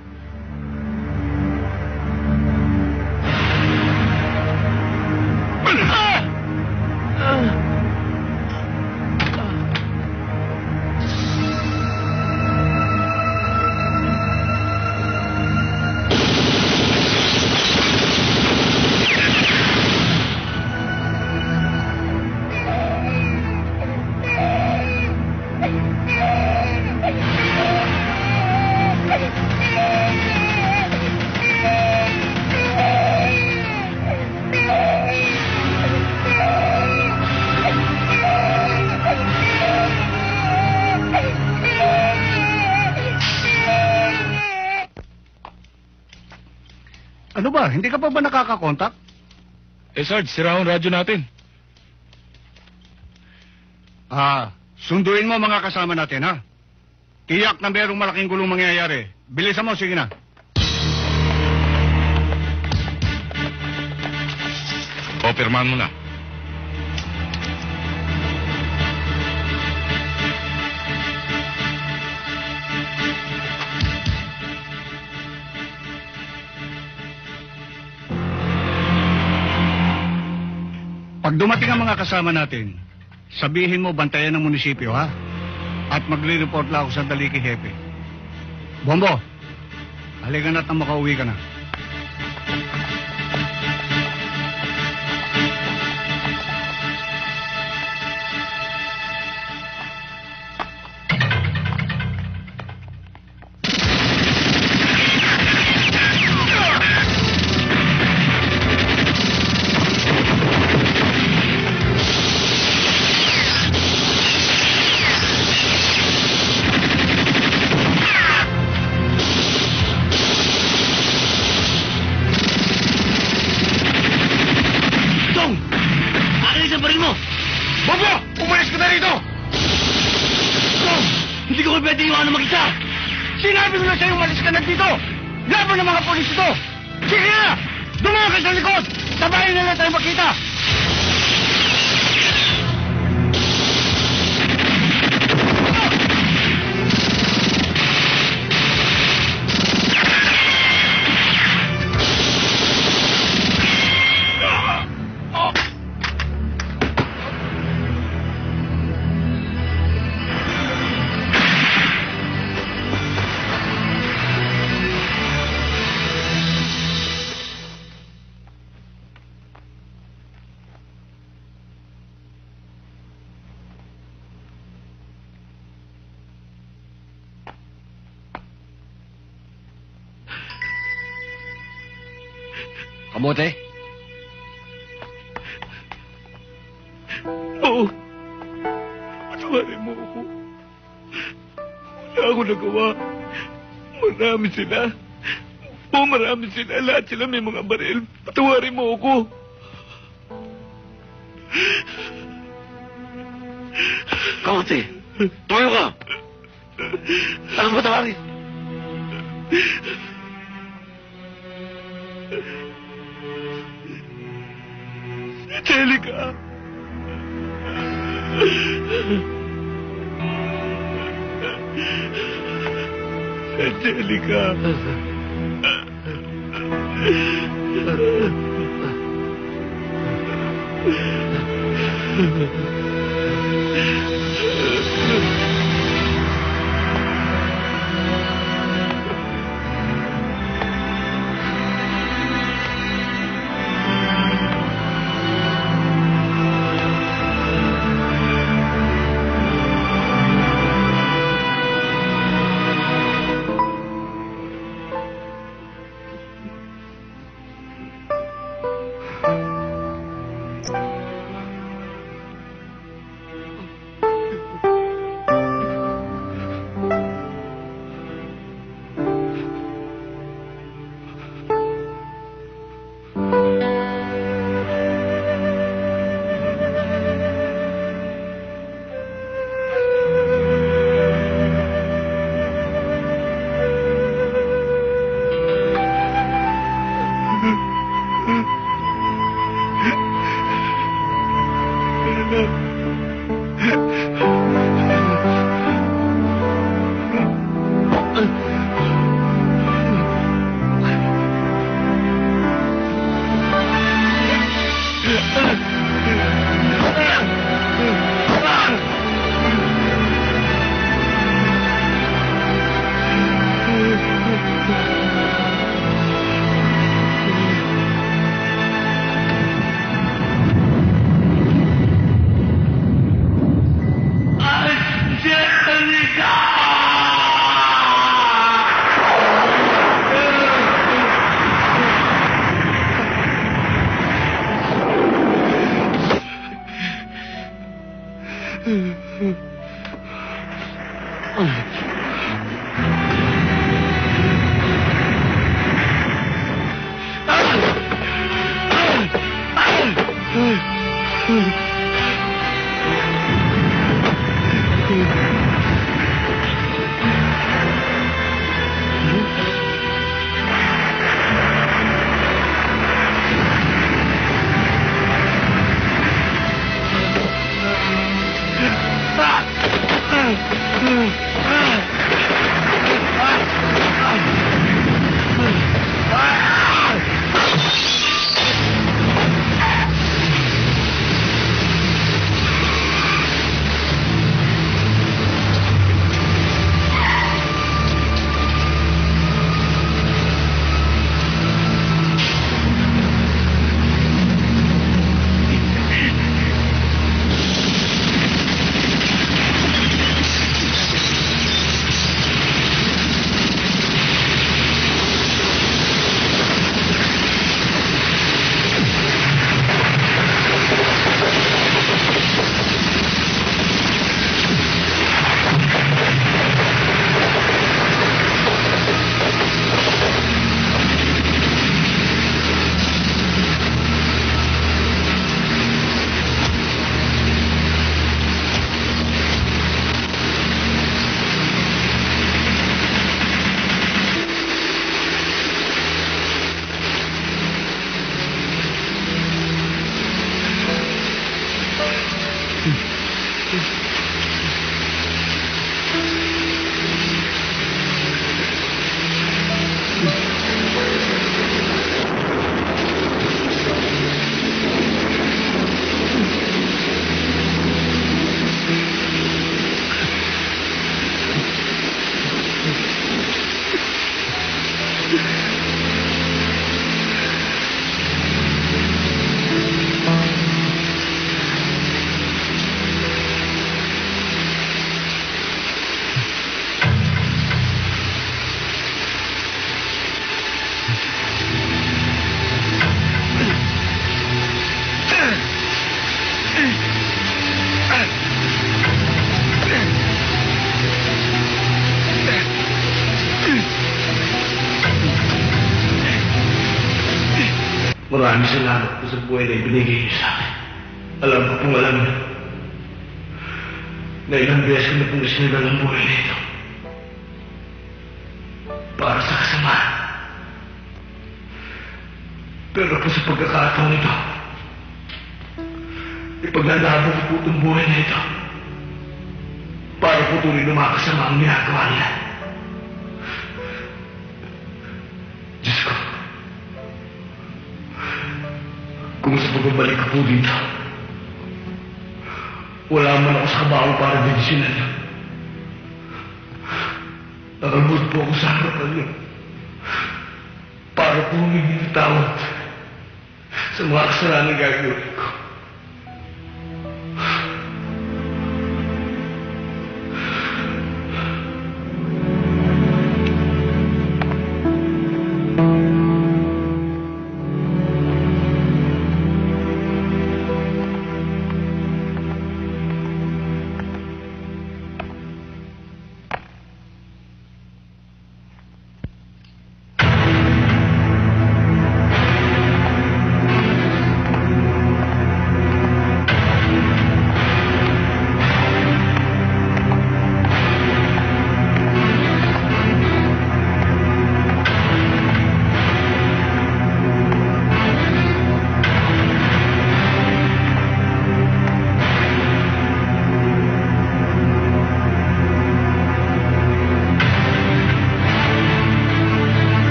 Ano ba? Hindi ka pa ba nakakakontak? Sarge, sira ang radyo natin. Sunduin mo mga kasama natin, ha? Tiyak na merong malaking gulong mangyayari. Bilisan mo, sige na. O, pirmahan mo na. Pag dumating ang mga kasama natin, sabihin mo bantayan ng munisipyo, ha? At magre-report lang ako sa Daliki Hepe. Bombo, halika na't na makauwi ka na. Sinabi ko na sa'yo, umalis ka na dito! Laban ng mga polis ito! Sige na! Dumaan ka sa likod! Sabahin na lang tayo makita! Kamote? Oo. Patawarin mo ako. Wala ako nagawa. Marami sila. Marami sila. Lahat sila may mga baril. Patawarin mo ako. Kamote, tumayo ka. Ano patawarin? Angelica. Angelica. Maraming salamat po sa buhay na ibinigay niyo sa akin. Alam ko pong alam niyo na ilang beses ko na pong isinadal ang buhay na ito. Para sa kasamaan. Pero po sa pagkakataon ito, ipaglalabo ko po itong buhay na ito para po tuloy na mga kasama ang ginagawa nila. Diyos ko, kung sa pagbabalik ko po dito, wala man ako sa kabaho para dedisyonan niyo. Nakalabot po ako sa harapan niyo para po humingi ng tawad sa mga kasalanan gagawin ko.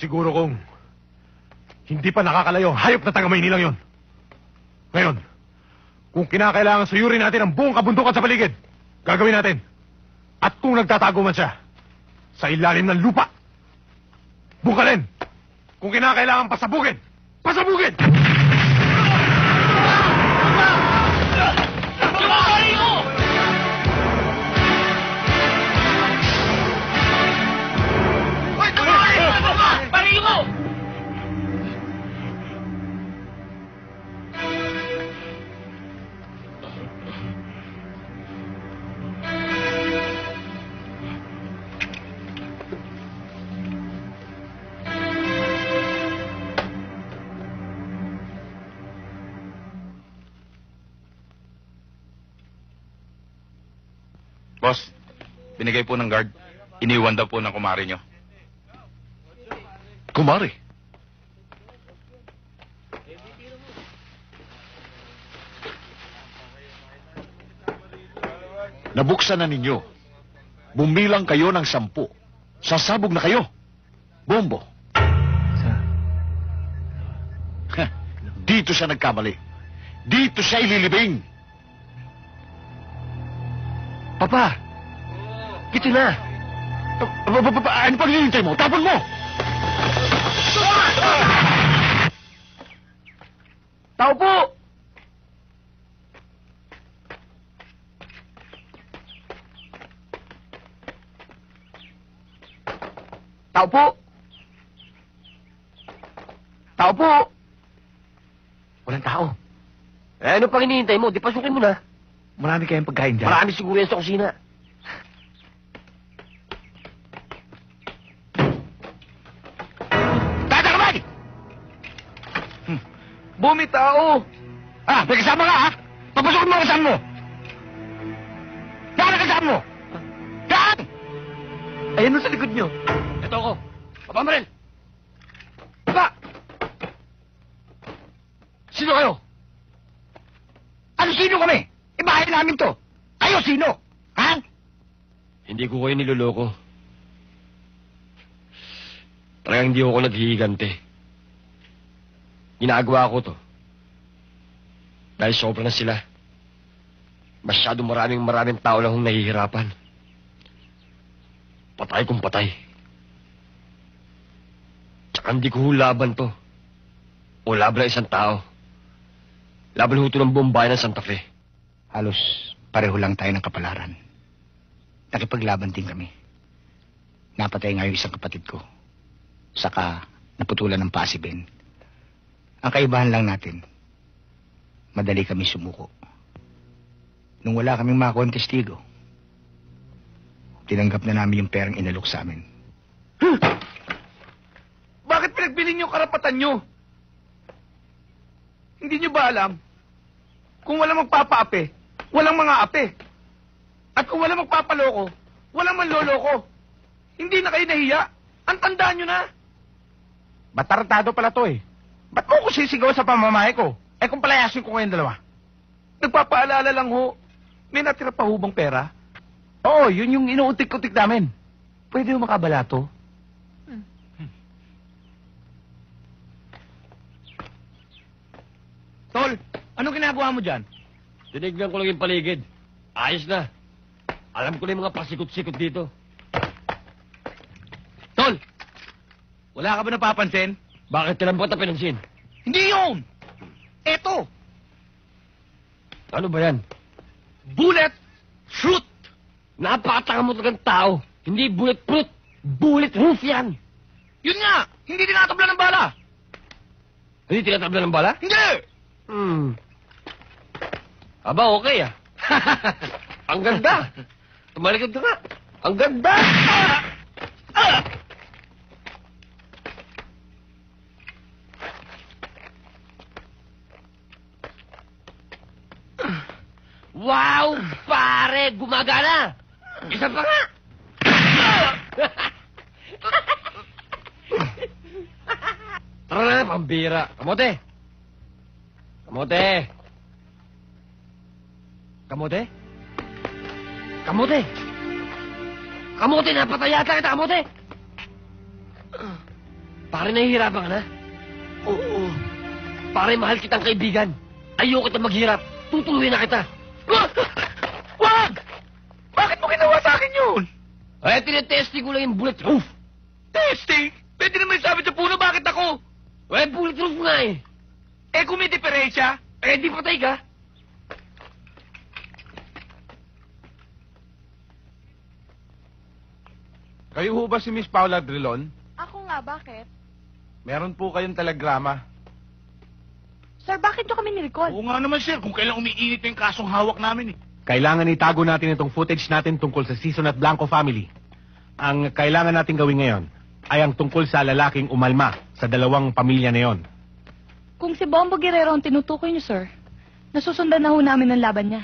Siguro kung hindi pa nakakalayo, hayop na taga-Maynilang yon. Ngayon, kung kinakailangan suyurin natin ang buong kabundukan sa paligid, gagawin natin. At kung nagtatago man siya, sa ilalim ng lupa, bukalin. Kung kinakailangan pasabugin, pasabugin! Boss, binigay po ng guard. Iniwan daw po ng kumari nyo. Kumari? Nabuksan na ninyo. Bumilang kayo ng 10. Sasabog na kayo. Bombo. Dito siya nagkamali. Dito siya ililibing. Papa! Ito na! Ano pang hinihintay mo? Tapon mo! Tao po! Tao po! Tao po! Walang tao. Eh, ano pang hinihintay mo? Di pasukin mo na. Marami kayong pagkain dyan. Marami siguro yan sa kusina. Tatakabay! Bumitao! Ah, may kasama ka, ha? Papasukin mo ang kasama mo! Saan ang kasama mo? Saan? Ayan sa likod nyo. Ito ako. Papa Marel! Papa! Sino kayo? Ano sino kami? Bahay namin to. Kayo sino? Ha? Hindi ko kayo niloloko. Talagang hindi ako naghihigante. Ginagawa ko to. Dahil sobra na sila. Masyado maraming tao lang ang nahihirapan. Patay kung patay. Tsaka hindi ko laban to. O laban ng isang tao. Laban ho to ng buong bayan ng Santa Fe. Halos pareho lang tayo ng kapalaran. Nakipaglaban din kami. napatay nga yung isang kapatid ko. Saka naputulan ng paa si Ben. Ang kaibahan lang natin, madali kami sumuko. Nung wala kaming makuha ng testigo, tinanggap na namin yung perang inalok sa amin. Bakit pinagbilin niyo karapatan niyo? Hindi niyo ba alam? Kung walang magpapaapi, walang mga api. At kung walang magpapaloko, walang manloloko. Hindi na kayo nahiya. Ang tandaan niyo na. Batarantado pala to eh. Ba't mo ko sisigaw sa pamamahay ko? Eh kung palayasin ko kayong dalawa. Nagpapaalala lang ho. May natira pa ho bang pera? Oo, yun yung inuutik-utik namin. Pwede ho makabalato. Tol, anong ginagawa mo dyan? Tinignan ko lang yung paligid. Ayos na. Alam ko na yung mga pasikot-sikot dito. Tol, wala ka ba napapansin? Bakit ka lang ba pinansin? Hindi yun! Eto! Ano ba yan? Bullet fruit! Napakatanga mo talagang tao. Hindi bulletproof. Bulletproof yan. Yun nga! Hindi tinatabla ng bala! Hindi tinatabla ng bala? Hindi! Aba, okay ah. Ang ganda. Tumalikod ka nga. Ang ganda! Wow, pare! Gumagana! Isa pa nga! Tara na, pambira. Kamote! Kamote! Kamote? Kamote! Kamote, napatay yata kita, kamote! Pare, nahihirapan ka na? Oo. Pare, mahal kitang kaibigan. Ayoko kita maghirap. Tutuluyan na kita. Wag! Bakit mo ginawa sa akin yun? Eh, tinetesting ko lang yung bulletproof. Testing? Pwede naman sabi sa puno, bakit ako? Eh, bulletproof nga eh. Eh, kung may diferensya? Eh, di patay ka. Kayo ho ba si Miss Paula Drilon? Ako nga, bakit? Meron po kayong telegrama. Sir, bakit nyo kami nirecall? Oo nga naman, sir. Kung kailan umiinit yung kasong hawak namin eh. Kailangan itago natin itong footage natin tungkol sa Season at Blanco family. Ang kailangan natin gawin ngayon ay ang tungkol sa lalaking umalma sa dalawang pamilya na yon. Kung si Bombo Guerrero ang tinutukoy nyo, sir, nasusundan na ho namin ang laban niya.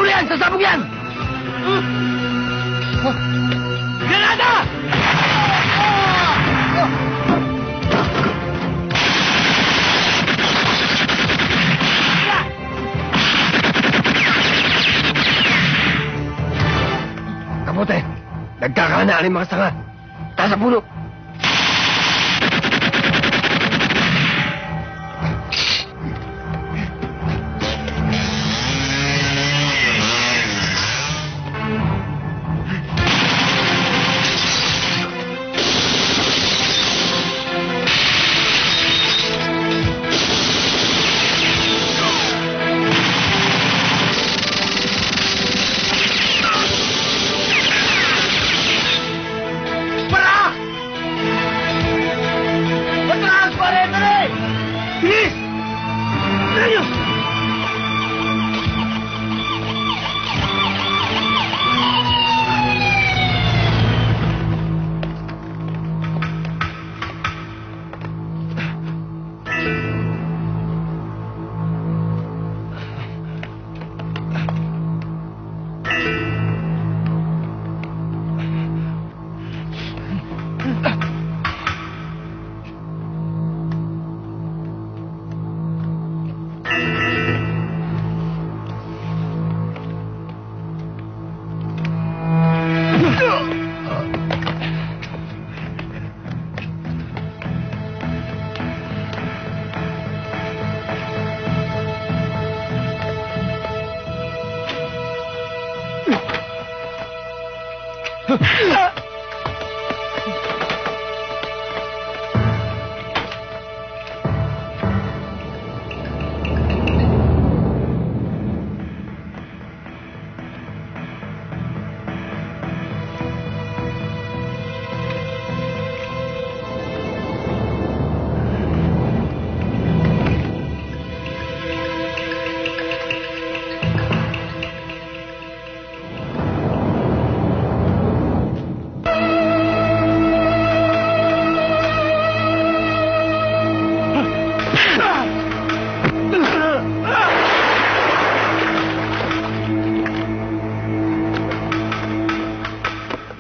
Sasabog yan! Sasabog yan! Granada! Kamote, nagkakahanaan yung mga sanga. Taas sa puno.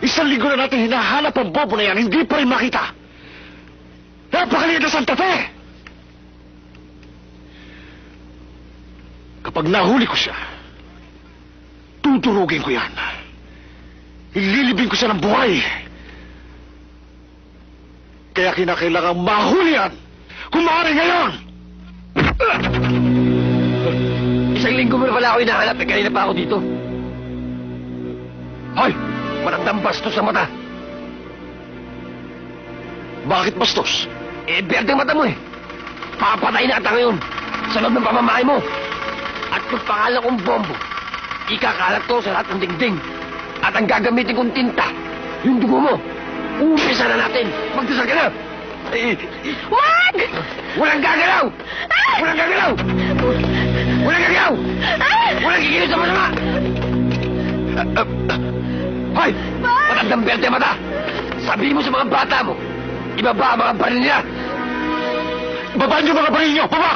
Isang linggo na natin hinahanap ang bobo na yan, hindi pa rin makita. Napakaliit na Santa Fe! Kapag nahuli ko siya, tuturugin ko yan. Ililibing ko siya ng buhay. Kaya kinakailangang mahuli yan. Kung maaari ngayon! Isang linggo mo na pala ako hinahanap, eh kanina pa ako dito. Hoy! Matandang bastos sa mata. Bakit bastos? Eh, berde mata mo eh. Papatay na kita ngayon sa loob ng pamamahay mo. At kung pangalan kong bombo, ikakalat ko sa lahat ng dingding. At ang gagamitin kong tinta, yung dugo mo. Umpisa na natin. Magdasal ka na. Wag! Walang gagalaw! Walang gagalaw! Walang gagalaw! Walang kikilos sa masama! Hoy! Matandang berde mata! Sabihin mo sa mga bata mo, ibaba ang mga baril nila! Babaan niyo mga baril niyo! Baba!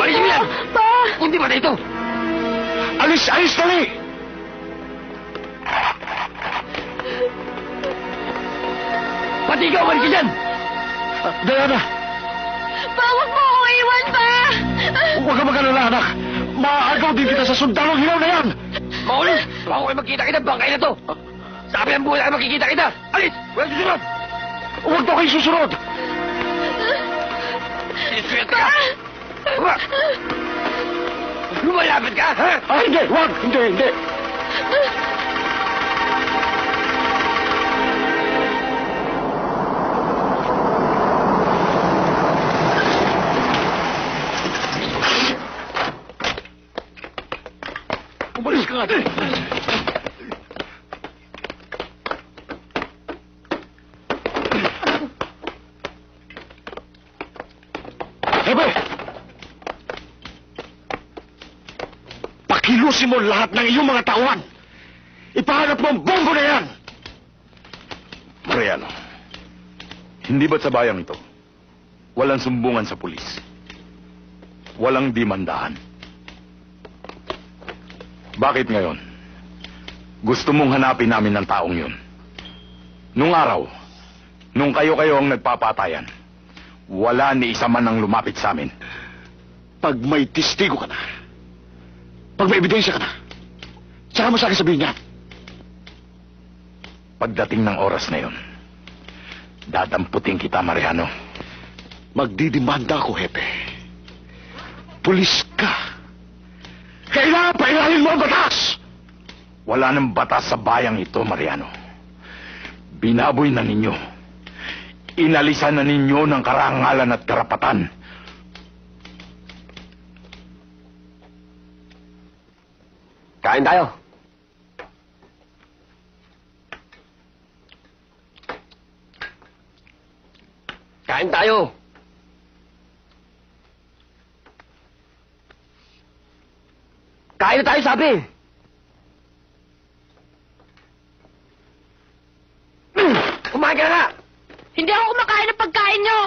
Alis mo yan! Kundi mata ito! Alis! Alis! Dali! Pati ikaw, malis ka dyan! Diana! Huwag mo ako iwan pa! Huwag ka mag-alala, anak! Maaagaw din kita sa sundalong hilaw na yan! Maulis! Baka kayo magkita-kita, bangkay na to! Sabi ang buhay na makikita kita! Alis! Walang susunod! Huwag daw kayo susunod! Siniswerte ka! Ba? Lumalapit ka, ha? Hindi! Huwag! Hindi! Umalis ka nga! Hebe! Pakilusin mo lahat ng iyong mga tauhan! Ipahanap mo ang bombo na yan! Mariano, hindi ba't sa bayang ito? Walang sumbungan sa pulis. Walang dimandahan. Bakit ngayon? Gusto mong hanapin namin ng taong yun. Nung araw, nung kayo-kayo ang nagpapatayan, wala ni isa man ang lumapit sa amin. Pag may testigo ka na, pag may ebidensya ka na, saka mo sa akin sabihin niya. Pagdating ng oras na yun, dadamputin kita, Mariano. Magdidimanda ako, Hepe. Pulis ka. Kailangan pairalin mo ang batas! Wala nang batas sa bayang ito, Mariano. Binaboy na ninyo. Inalisan na ninyo ng karangalan at karapatan. Kain tayo. Kain tayo. Kain tayo, sabi. Kumain ka na nga. Hindi ako kumakain ng pagkain nyo!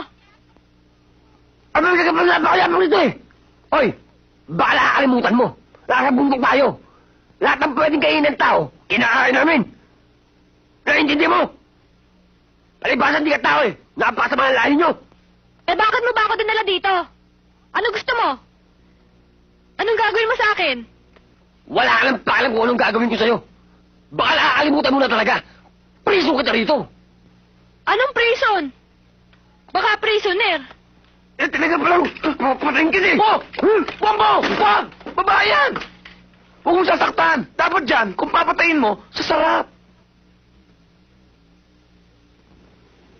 Ano ang napakayabang nito eh? Hoy, baka nakakalimutan mo. Nasa bundok tayo. Lahat ng pwedeng kainin ng tao, kinakain namin. Naintindi mo? Palibasan di ka tao eh. Napakasama ng lahi nyo. Eh bakit mo ba ako dinala dito? Ano gusto mo? Anong gagawin mo sa akin? Wala ka nang paalam kung anong gagawin ko sa'yo. Baka nakakalimutan mo na talaga. Priso kita rito. Anong prison? Baka prisoner. Eh, talaga palang papatayin kita eh. Bombo! Wag! Babae yan! Huwag mong sasaktan. Dapat dyan, kung papatayin mo, sasarap.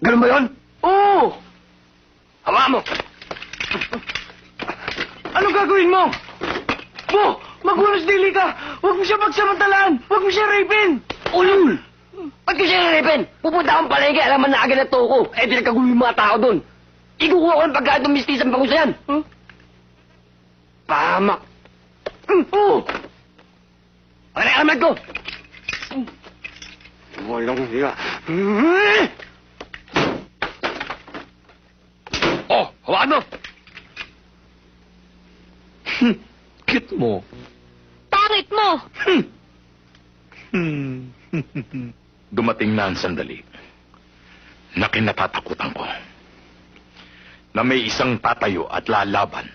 Ganun ba yun? Oo! Hawa mo! Anong gagawin mo? Bo, magwalas dili ka! Huwag mo siya pagsamantalaan! Huwag mo siya rapin! Ulul! Ba't ko siya naripin? Pupunta akong palengke, alaman na agad na toko. Eh, pinagkagulo yung mga tao doon. Ikukuha ko ng pagkain ng mistisang bangus yan. Huh? Pahamak. Oo! Ang alaman ko! Walang hiya. Oh, hawakan mo! Cute mo. Pangit mo! Dumating na ang sandali na kinatatakutan ko na may isang tatayo at lalaban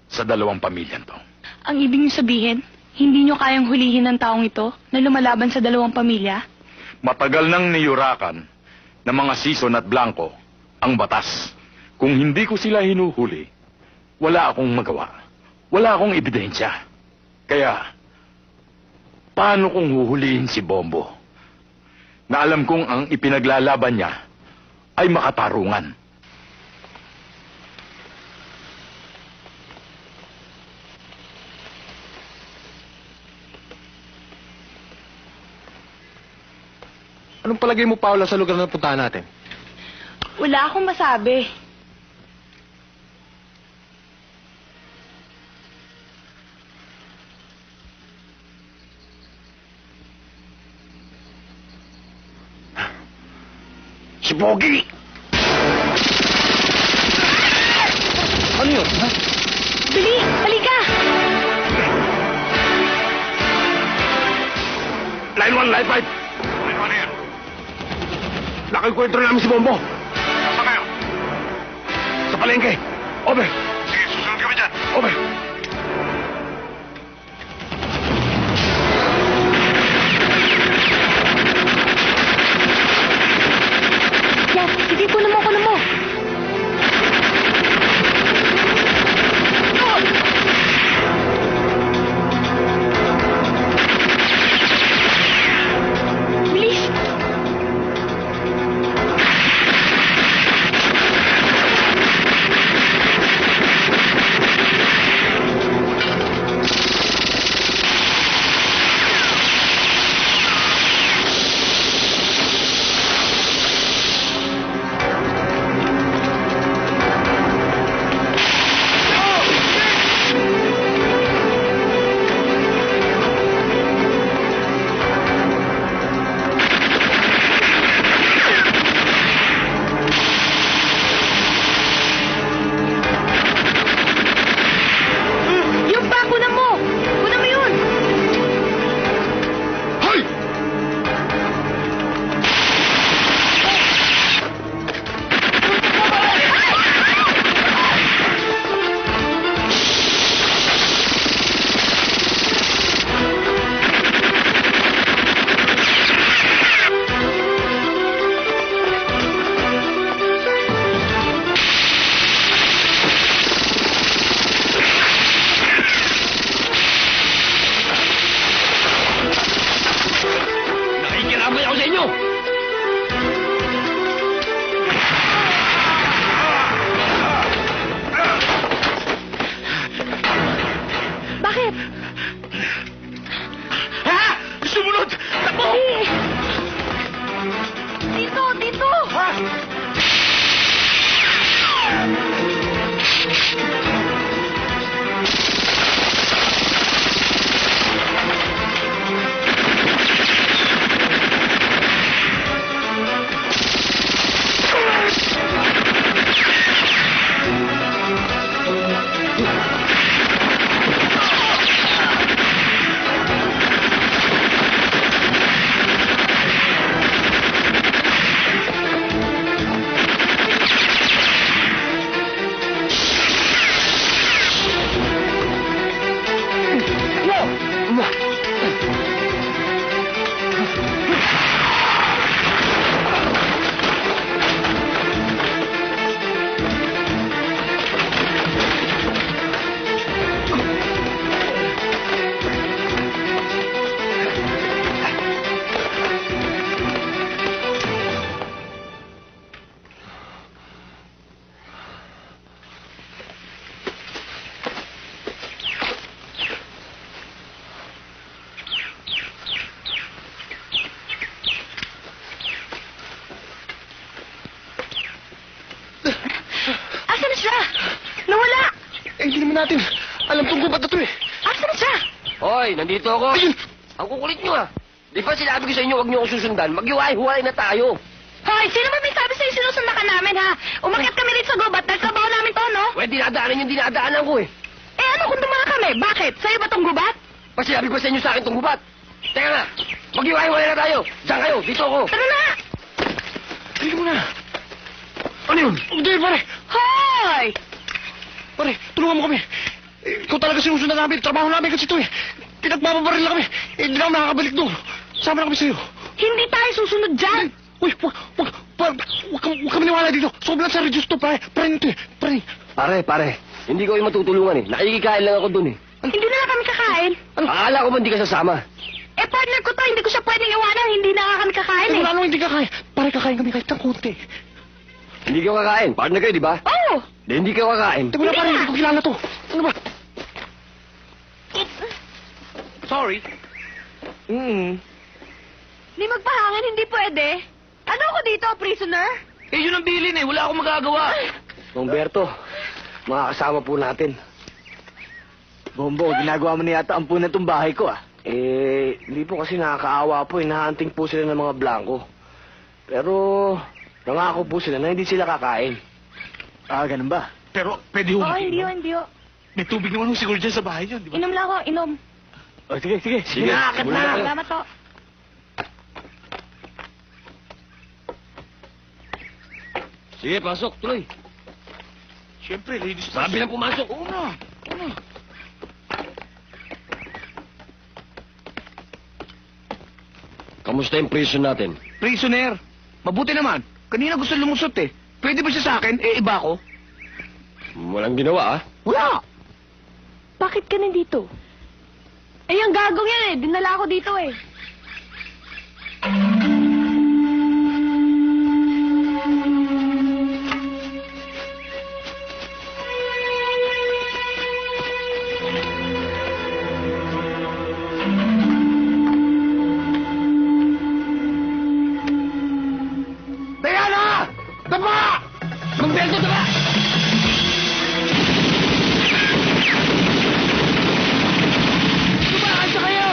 sa dalawang pamilyan to. Ang ibig niyo sabihin, hindi niyo kayang hulihin ng taong ito na lumalaban sa dalawang pamilya? Matagal nang niyurakan ng mga Sison at Blanco ang batas. Kung hindi ko sila hinuhuli, wala akong magawa. Wala akong ebidensya. Kaya, paano kung huhulihin si Bombo? Na alam kong ang ipinaglalaban niya ay makatarungan. Anong palagay mo, Paula, sa lugar na puntahan natin? Wala akong masabi. Si Pogi! Ano yun? Ha? Bili! Halika! Line 1, line 5. Line 1 yan. Nakikwentro namin si Bombo. Saan kayo? Sa palengke. Over. Sige, susunod kami dyan. Over. Yan! Sige, kunin mo, kunin mo! Bilis! siya? Nawala! Eh, hindi naman natin alam tong gubat na to eh. Asan siya? Hoy, nandito ako. Ayun! Ang kukulit nyo ah. Di ba sinabi ko sa inyo, huwag nyo ako susundan. Maghiwalay-huwalay na tayo. Hoy, sino ba may sabi sa'yo sinusundan ka namin, ha? Umakyat kami dito sa gubat, nagtrabaho namin to, no? Pwede dinadaanan yung dinadaanan ko eh. Eh, ano kung dumara kami? Bakit? Sa'yo ba tong gubat? Pa sinabi ba sa inyo sa akin tong gubat? Teka nga, maghiwalay-huwalay na tayo. Diyan kayo, dito ako. Tara na! Hindi mo na. Ano yun? Hindi, pare. Hoy! Pare, tulungan mo kami. Ikaw talaga sinusundan namin. Trabaho namin kasi ito eh. Pinagbababaril na kami. Hindi na ako nakakabalik doon. Sama na kami sa'yo. Hindi tayo susunod dyan! Uy, huwag kami niwala dito. Sobrang sa reduce to, pare. Pare nito eh. Pare. Hindi ko kayo matutulungan eh. Nakikikain lang ako dun eh. Hindi na lang kami kakain. Akala ko ba hindi ka sasama? Eh, partner ko to, hindi ko siya pwedeng iwanan. Hindi na kami kakain, eh. Wala nang hindi kakain. Pare, kakain kami kahit ng konti. Hindi kayo kakain. Partner kayo, di ba? Oo! Hindi kayo kakain. Teka na, pare. Hindi ko kilala to. Ano ba? Sorry. Hindi magpahangin, hindi pwede. Ano ako dito, prisoner? Eh, yun ang bilin eh. Wala akong magagawa. Humberto, mga kasama po natin. Bombo, ginagawa mo na yata ang punan tong bahay ko ah. Eh, hindi po kasi nakakaawa po. Inahanting po sila ng mga blanco. Pero, nangako po sila na hindi sila kakain. Ah, ganun ba? Pero pwede ho. Oo, hindi ho. May tubig naman ho siguro dyan sa bahay niyo, di ba? Inom lang ako, inom. O, sige. Sige, Nakakit muna na. kayo. Salamat po. Sige, pasok. Tuloy. Siyempre, ladies first. Sabi lang pumasok. Una. Kamusta yung prison natin? Prisoner. Mabuti naman. Kanina gusto lumusot eh. Pwede ba siya sa akin? Eh, iba ko. Walang ginawa ah. Wala. Bakit ka nandito? Eh, ang gagong yan eh. Dinala ako dito eh. Diana! Tama! Magbeso tama! Tumakas na kayo!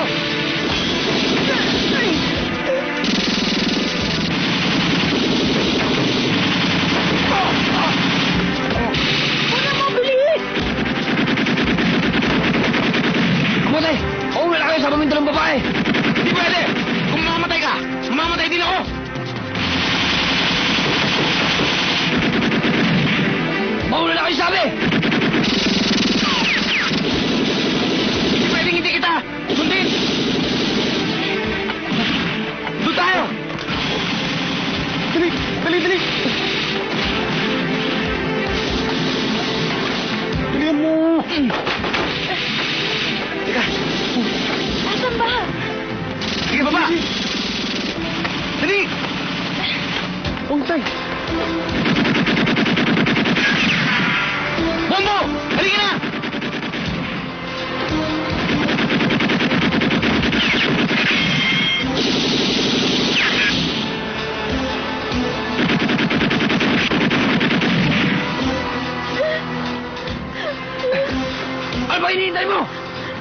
Wala mo, bilis! Kamatay! Kauna na kayo sa paminta ng babae! Hindi pwede! Kung mamamatay ka, mamamatay din ako! Mauna na kayo sabi! Hindi pwedeng hindi kita! Sundin! Doon tayo! Dali! Dali mo! Teka! Asan ba? Sige, baba! Dali! Tay. Bombo! Halika na! Ano ba hinihintay mo?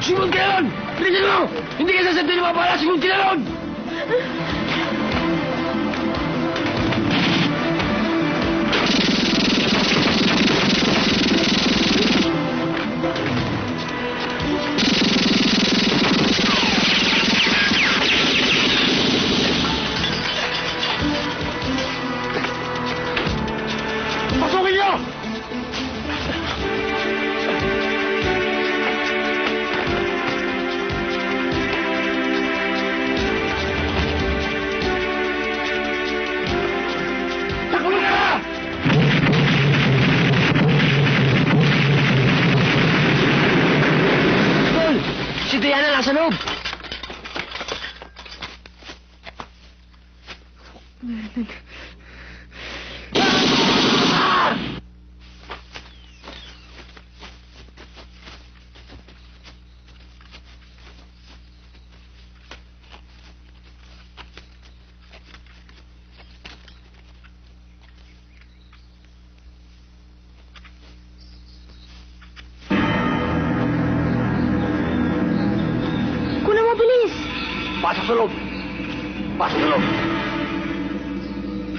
Sumunod ka na ron! Bilisan mo! Hindi ka sasabihin ng mga bala! Sumunod ka na ron! Pasukin niyo! Pasok sa loob! Pasok sa loob!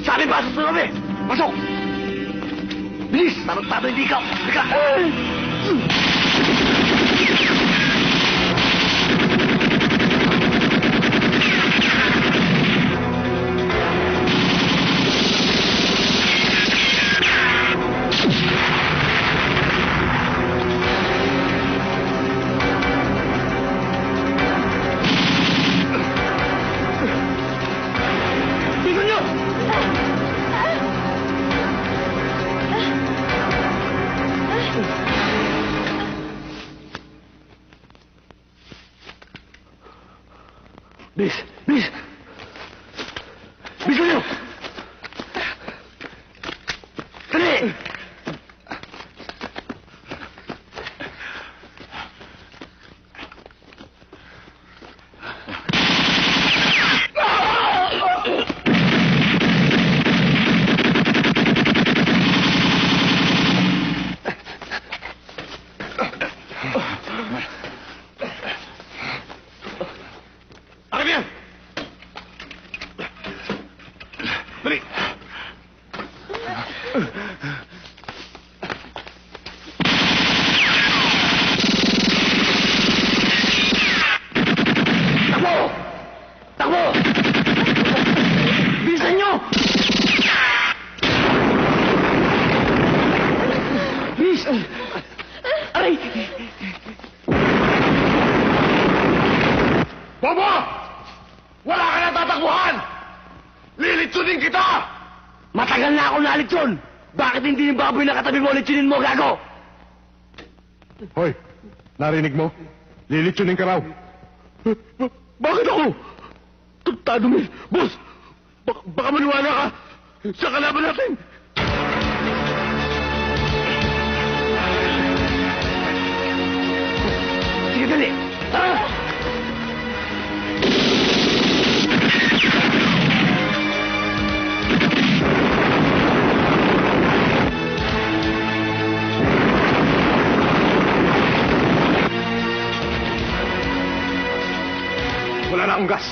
Sabi, pasok sa loob eh! Pasok! Bilis! Tarantado hindi ikaw! Halika! Bis! Bis! Bis kayo! Dali! Akin yan! Dali! Takbo! Takbo! Bilisan nyo! Bis! Aray! Bobo! Wala ka na tatakbuhan! Lilitsunin kita! Matagal na ako nalitson! Bakit hindi yung baboy na katabi mo litsunin mo, gago? Hoy, narinig mo? Lilitsunin ka raw. Bakit ako? Tuntado mo, boss! Baka maniwala ka sa kalaban natin! Sige, dali! Ha? Wala na akong gas.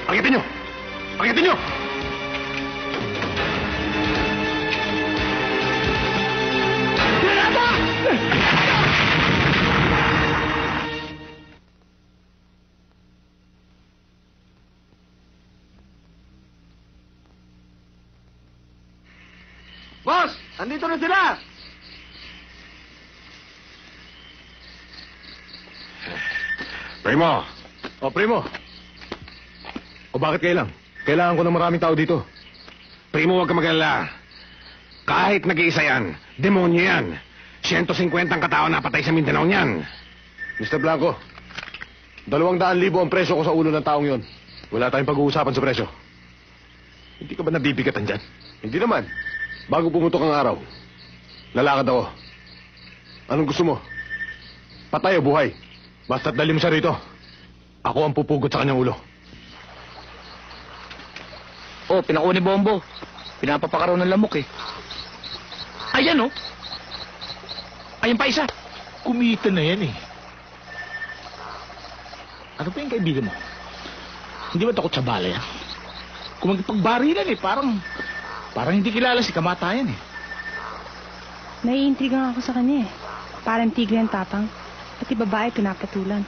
Akitin nyo! Akitin nyo! Boss! Andito na sila! Primo! O, Primo! O, bakit kailang? Kailangan ko ng maraming tao dito. Primo, huwag ka mag-alala. Kahit nag-iisa yan, demonyo yan. 150 ang katao na patay sa Mindanao niyan. Mr. Blanco, 200,000 ang presyo ko sa ulo ng taong yon. Wala tayong pag-uusapan sa presyo. Hindi ka ba nabibigatan dyan? Hindi naman. Bago pumutok ang araw, lalakad ako. Anong gusto mo? Patay o buhay? Basta't dali mo siya rito. Ako ang pupugot sa kanyang ulo. Oh, pinakuha ni Bombo. Pinapapakaraw ng lamok eh. Ayan oh. Ayan pa isa. Kumita na yan eh. Ano pa yung kaibigan mo? Hindi ba takot sa bala yan? Kung magpagbarilan eh, parang hindi kilala si kamatayan eh. Naiintrigang ako sa kanya eh. Parang tigre ang tapang. Pati babae pinapatulan.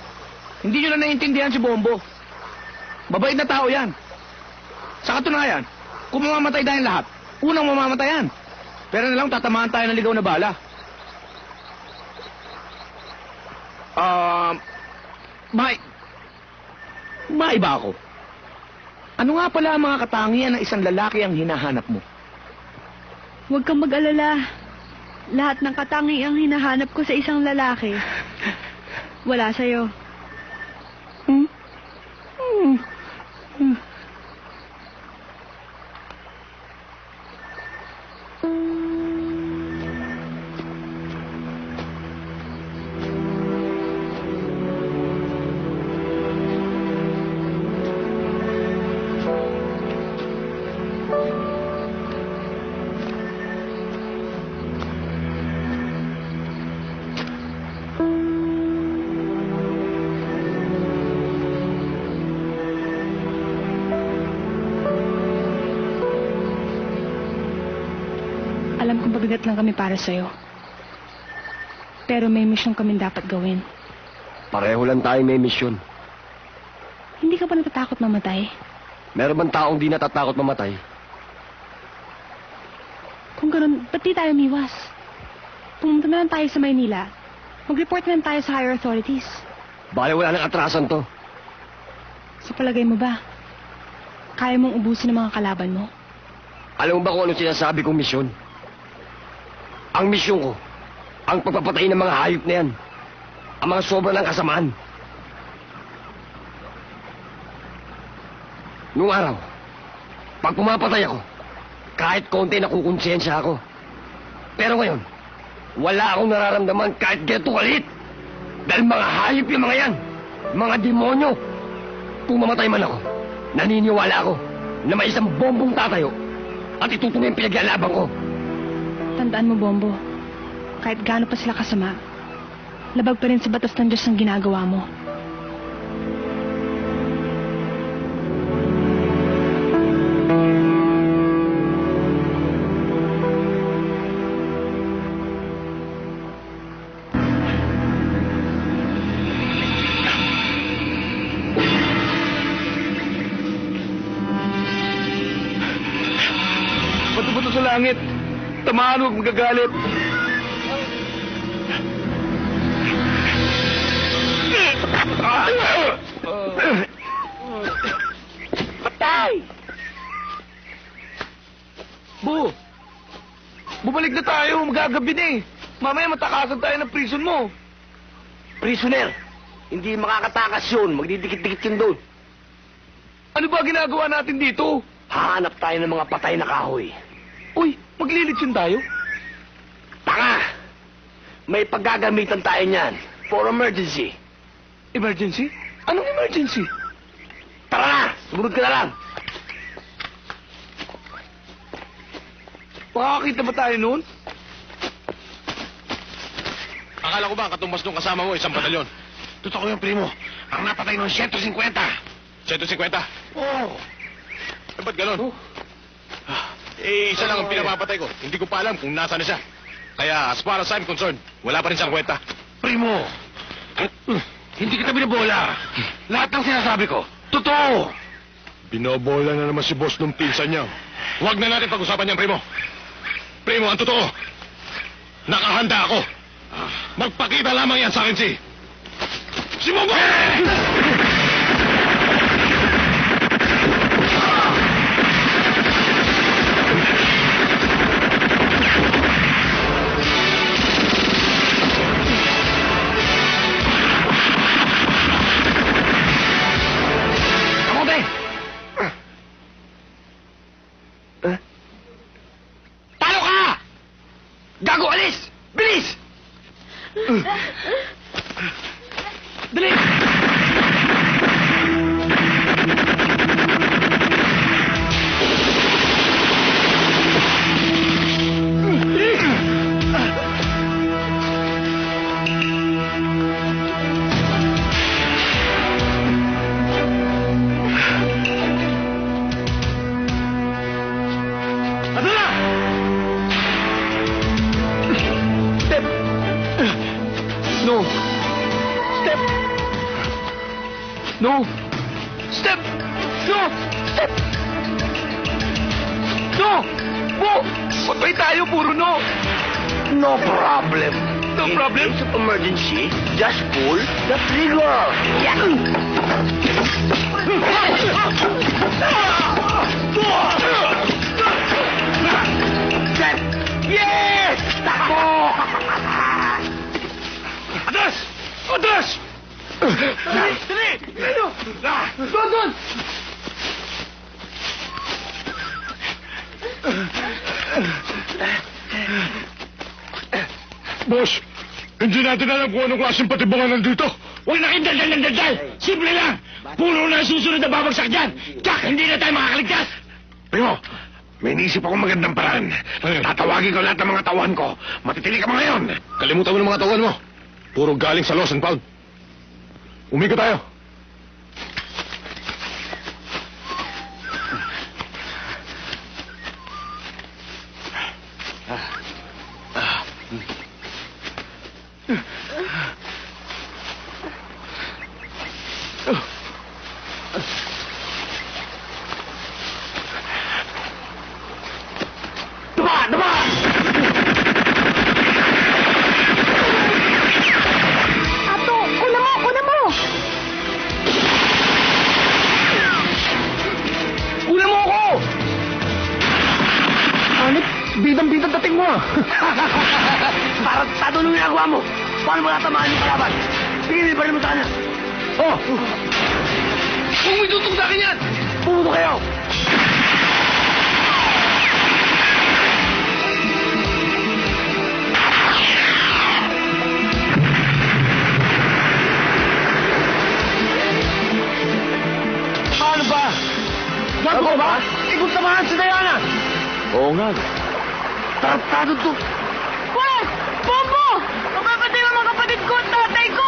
Hindi nyo na naiintindihan si Bombo. Mabait na tao yan. Sa katunayan, kung mamamatay tayong lahat, unang mamamatay yan. Pero na lang tatamaan tayo ng ligaw na bala. May ba ako? Ano nga pala ang mga katangian ng isang lalaki ang hinahanap mo? Huwag kang mag-alala. Lahat ng katangiang hinahanap ko sa isang lalaki, wala sa'yo. kung mabigat lang kami para sa'yo. Pero may misyon kami dapat gawin. Pareho lang tayo may misyon. Hindi ka ba natatakot mamatay? Meron bang taong di natatakot mamatay? Kung ganun, ba't di tayo miwas? Pumunta na lang tayo sa Maynila. Mag-report na lang tayo sa higher authorities. Bale wala nang atrasan to. Sa palagay mo ba, kaya mong ubusin ang mga kalaban mo? Alam mo ba kung anong sinasabi kong misyon? Ang misyon ko, ang pagpapatay ng mga hayop na yan. Ang mga sobra ng kasamaan. Noong araw, pag pumapatay ako, kahit konti nakukonsensya ako. Pero ngayon, wala akong nararamdaman kahit geto kalit. Dahil mga hayop yung mga yan. Mga demonyo. Kung mamatay man ako, naniniwala ako na may isang bombong tatayo at itutungo yung pinaglalaban ko. Tandaan mo, Bombo, kahit gaano pa sila kasama, labag pa rin sa batas ng Diyos ang ginagawa mo. Bato-bato sa langit. Tamaan, huwag magagalit. Patay! Bumalik na tayo. Magagabi na eh. Mamaya matakasan tayo ng prison mo. Prisoner! Hindi makakatakas yun. Magdidikit-dikit yun doon. Ano ba ginagawa natin dito? Hahanap tayo ng mga patay na kahoy. Uy, maglilitsyon tayo. Tanga! May paggagamitan tayo niyan. For emergency. Emergency? Anong emergency? Tara na! Sumunod ka na lang. Makakakita ba tayo noon? Akala ko ba katumbas nung kasama mo isang batalyon? Totoo yung primo. Ang napatay ng 150. 150? Oo. Eh, ba't ganon? Isa lang ang pinapapatay ko. Hindi ko pa alam kung nasa na siya. Kaya, as far as I'm concerned, wala pa rin siyang kwenta. Primo, hindi kita binabola. Lahat ng sinasabi ko, totoo. Binobola na naman si boss nung pinsan niya. Huwag na natin pag-usapan niyan, Primo. Primo, ang totoo. Nakahanda ako. Magpakita lamang yan sa akin si Mongo! Talo ka! Gago, alis! Bilis! Dali! Ano na? Step! No! Step! No! Step! No! Step! No! Bo! Patay tayo, puro no! No problem. No problem? In case of emergency, just pull the trigger. Yes! Takbo! Atras! Atras! Dali! Dali! Dali! Doon! Doon! Boss, hindi natin alam kung anong klaseng patibungan nandito. Huwag na kayong daldal ng daldal! Simple lang! Puro na susunod na babagsak dyan! Tsak, hindi na tayo makakaligtas! Primo, may naisip akong magandang paraan. Tatawagin ko lahat ng mga tauhan ko. Matitili ka mga ngayon. Kalimutan mo ng mga tauhan mo. Puro galing sa lost and found. Umigo tayo. Ano ginagawa mo? Paano mo natamaan yung kalaban? Sige, may baril mo sa kanya. Oh! Kung may tutong sa akin yan! Pumunta kayo! Paano ba? Gago ba? Ikot samahan si Diana! Oo nga. Tarantado to! Wes! Bombo! Mapapatay mo mga kapatid ko at tatay ko!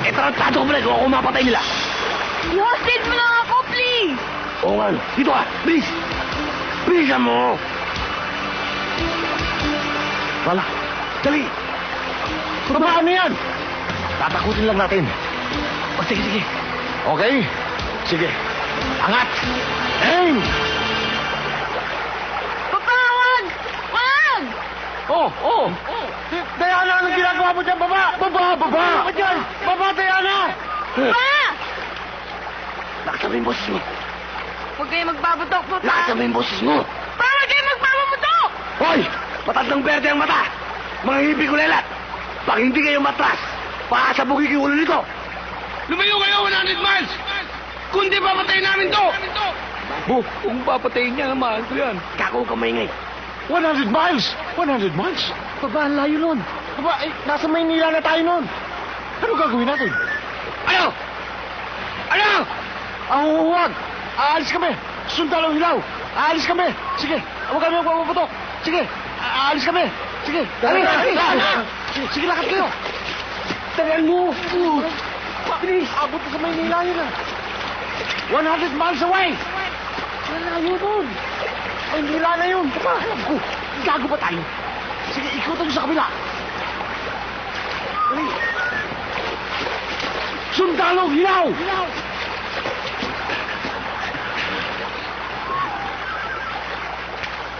Eh, tarantado ko pala kung ako mapatay nila. I-hostage mo lang ako, please! Oo nga, dito ka! Bilis! Bilisan mo! Wala. Dali! Paano yan? Tatakutin lang natin. O, sige, sige. Okay? Sige. Angat! Aim! Papawag! Wag! Oh! Diana, anong ginagawa mo dyan? Baba! Baba! Ano ka dyan? Baba, Diana! Pa! Lakasan mo yung boses mo. Huwag kayo magbabatok, Papa! Lakasan mo yung boses mo. Pa! Huwag kayo magbabatok! Hoy! Matandang berde ang mata! Mga hibi kulelat! Pag hindi kayo matras, paasabugin yung ulo nito! Lumayo kayo 100 miles! Kundi papatayin namin to! Bu, kung papatayin niya, mahal ko yan. Kako ka maingay. 100 miles! 100 miles? Baba, ang layo nun. Aba, nasa Maynila na tayo nun. Ano gagawin natin? Ano? Ano? Ang huwag! Aalis kami! Sundalo hilaw! Aalis kami! Sige, huwag kami magpapaputok! Sige, aalis kami! Sige, dali! Sige, lakad kayo! Tagal mo! Bilis! Abot na sa Maynila yun ah! 100 miles away! Malayo nun! Maynila na yun! Diba? Alam ko! Gago ba tayo? Sige, ikutan nyo sa kabila! Dali! Sundalo hilaw!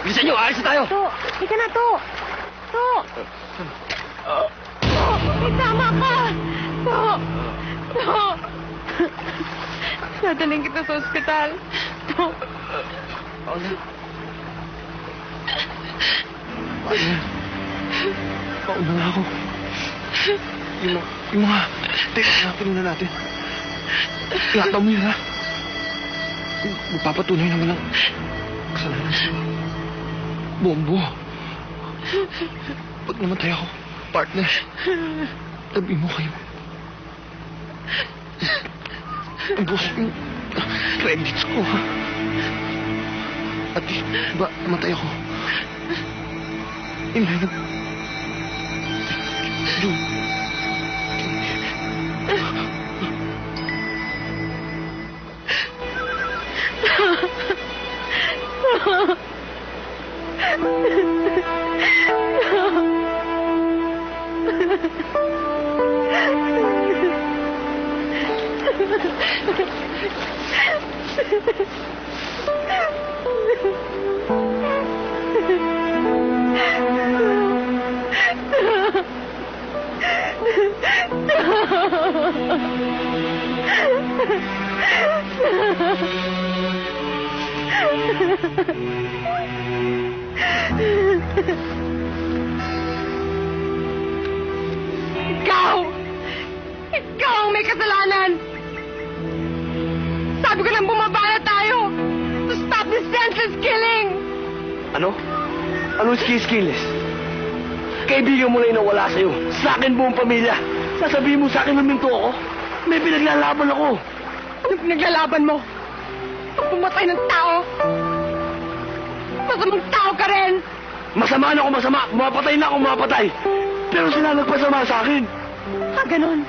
Bilisan nyo, aalis na tayo! To! Ika na, To! To! To! May tama ka! To! To! Dadaling kita sa ospital. To! Paula? Paula na ako. Yung mga teka na pinuna natin. Ihataw mo yun, ha? Magpapatunay na walang kasalanan si Bombo. Pag namatay ako, partner, tabi mo kayo. Ubus yung credits ko, ha? At ba, namatay ako. Imanag. June. Ikaw ang may kasalanan! Sabi ko lang bumaba na tayo! To stop this senseless killing! Ano? Anong skills? Kaibigan mo na yung nawala sa'yo. Sa akin buong pamilya. Sasabihin mo sa akin huminto ako? May pinaglalaban ako. Ano pinaglalaban mo? Pumatay ng tao? Masamang tao ka rin! Masama na ako masama. Mapatay na ako mapatay. Pero sila nagpasama sa akin. Ah, ganun?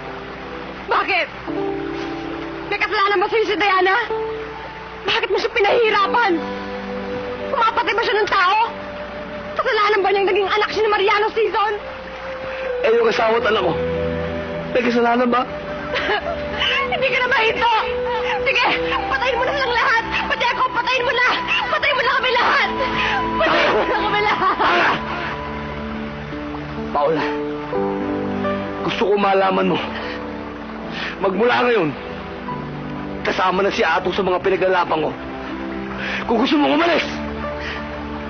Bakit? May kasalanan ba sa'yo si Diana? Bakit mo siya pinahihirapan? Pumapatay ba siya ng tao? Kasalanan ba niyang naging anak siya ni Mariano Season? Eh, yung asawa at anak ko. May kasalanan ba? Hindi ka na mahito! Sige, patayin mo na silang lahat! Pati ako, patayin mo na! Patayin mo na kami lahat! Patayin mo na kami lahat! Paula, gusto ko malaman mo. Magmula ngayon, kasama na si Ato sa mga pinaglalaban ko. Kung gusto mong umalis,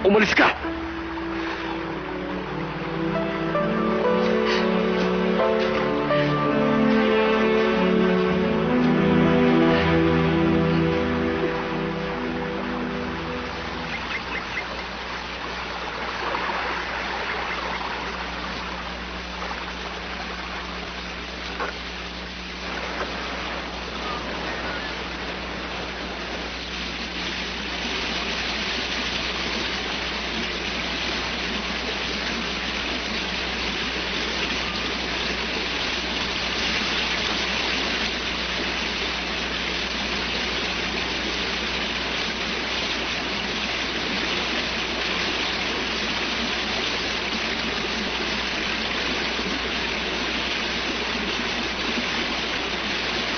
umalis ka.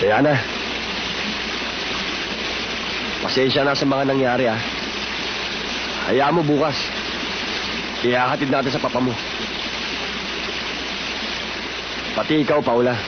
Diana, pasensya na sa mga nangyari, ha. Hayaan mo bukas. Ihahatid natin sa papa mo. Pati ikaw, Paula.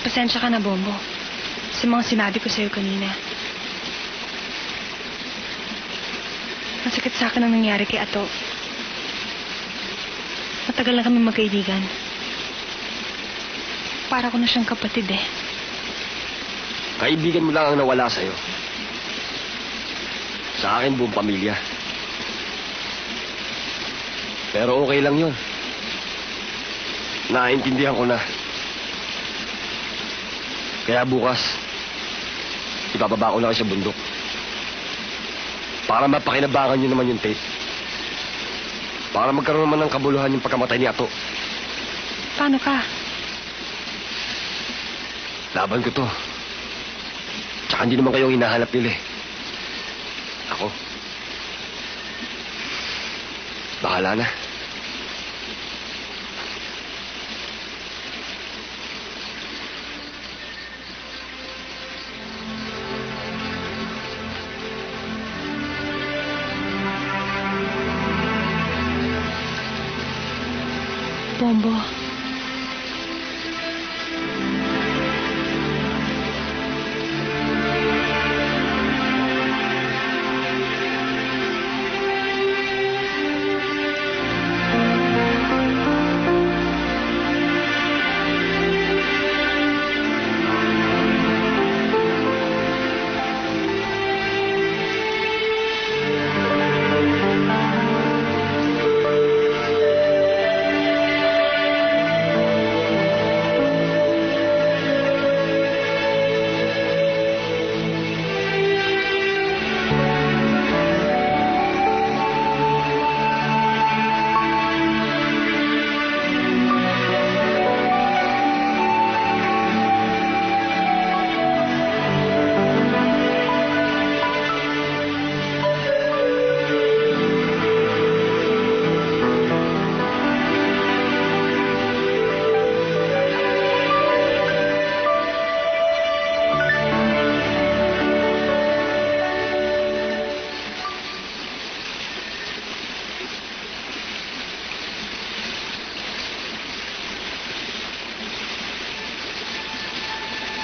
Pasensya ka na, Bombo. Sa mga sinabi ko sa'yo kanina. Masakit sa akin ang nangyari kay Ato. Matagal na kami magkaibigan. Para ko na siyang kapatid eh. Kaibigan mo lang ang nawala sa'yo. Sa akin, buong pamilya. Pero okay lang yun. Naintindihan ko na. Kaya bukas, ibababa ko na kayo sa bundok. Para mapakinabangan nyo naman yung tape. Para magkaroon naman ng kabuluhan yung pagkamatay ni Ato. Paano ka? Laban ko to. Tsaka hindi naman kayong hinahanap nila eh. Ako. Bahala na. Bombo.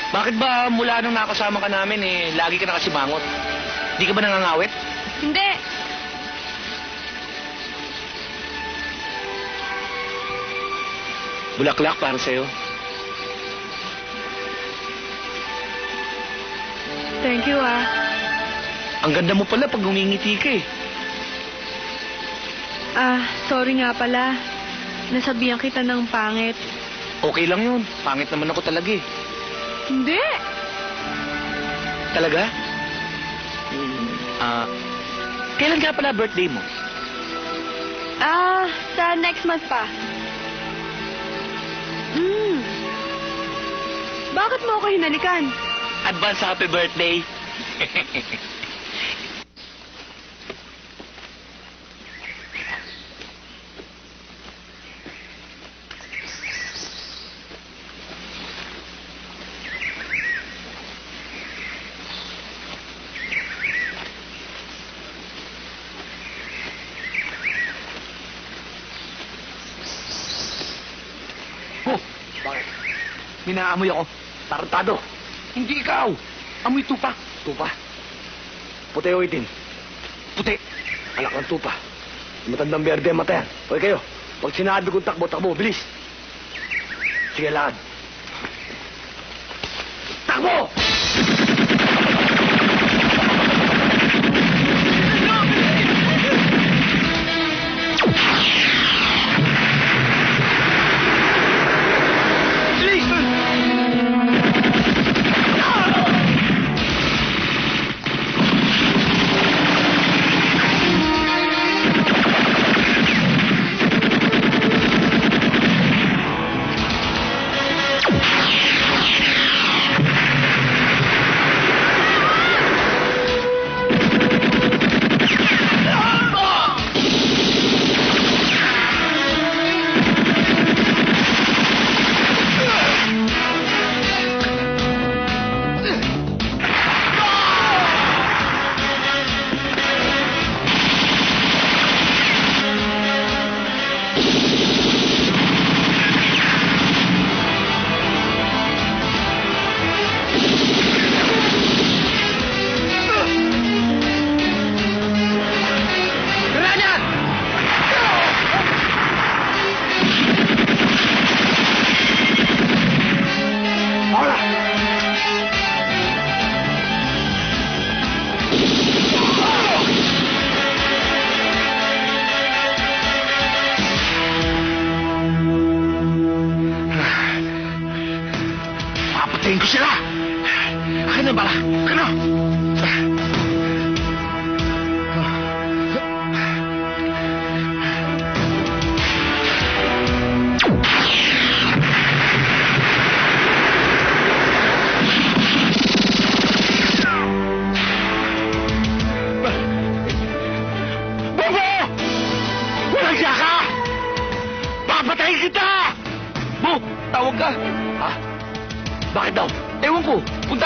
Bakit ba mula nung nakasama ka namin lagi ka nakasimangot? Di ka ba nangangawit? Hindi. Bulaklak para sa'yo. Thank you, ah. Ang ganda mo pala pag ngumingiti ka eh. Sorry nga pala. Nasabihan kita ng pangit. Okay lang yun. Pangit naman ako talaga eh. Hindi. Talaga? Kailan nga pala birthday mo? Sa next month pa. Bakit mo ako hinalikan? Advance happy birthday. Minaamoy ako. Tarantado. Hindi ikaw. Amoy tupa. Tupa? Puti o itim? Puti. Anak ng tupa. Matandang berde ang mata yan. Hoy kayo, pag sinabi kong takbo, takbo, bilis. Sige, lakad. Takbo!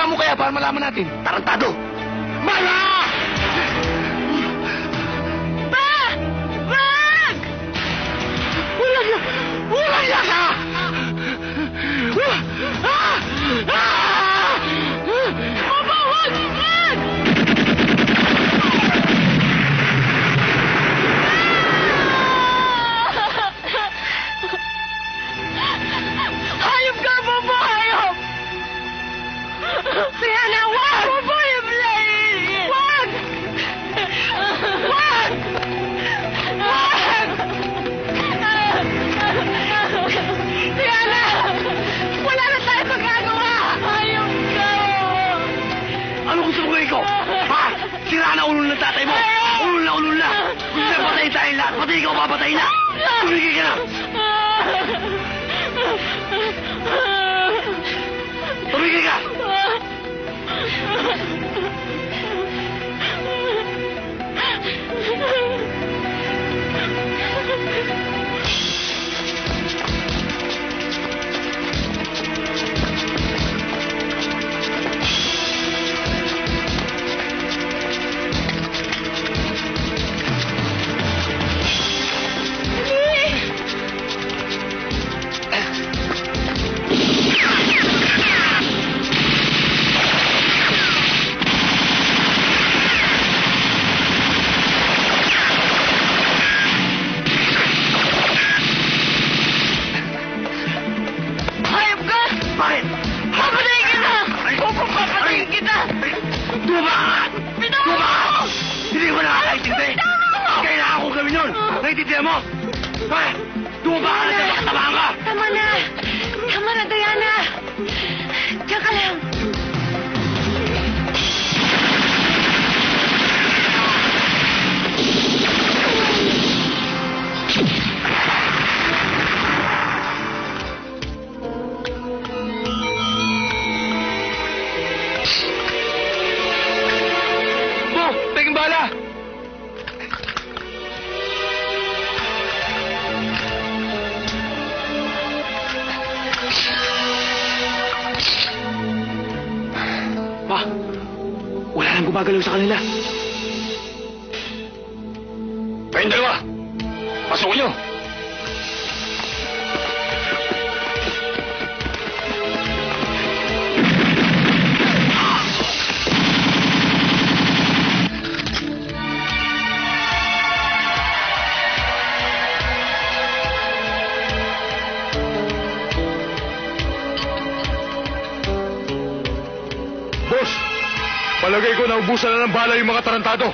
Higa mo kaya para malaman natin. Tarantado! Mala! Wag! Walang yaka! Papa, wag! Wag! Hayop ka, Bobo! Hayop! Siana, wag! Bobo, yung lady! Wag! Wag! Wag! Siana! Wala na tayo magagawa! Hayop ka! Ano gusto mo gawin ko? Ha? Sira na ulo ng tatay mo! Ulo na! Gusto na patayin tayong lahat! Pati ikaw papatayin na! Tumigil ka na! Tumigil ka! Hayop ka! Bakit? Papatayin kita! Bobo, papatayin kita! Tuma ka! Bitawan Tuma ka! mo! Hindi mo nakakaintindi! Kailangan kong gawin yun! Naintindihan mo? Bakit? Tuma ka na sa makatamaan ka! Tama na! Tama na, Diana! Diyan ka lang! Bo! Tingin bala! Pa! Wala nang gumagalaw sa kanila. Kayong dalawa! Pasukin nyo! Boss, palagay ko naubusan na ng bala yung mga tarantado.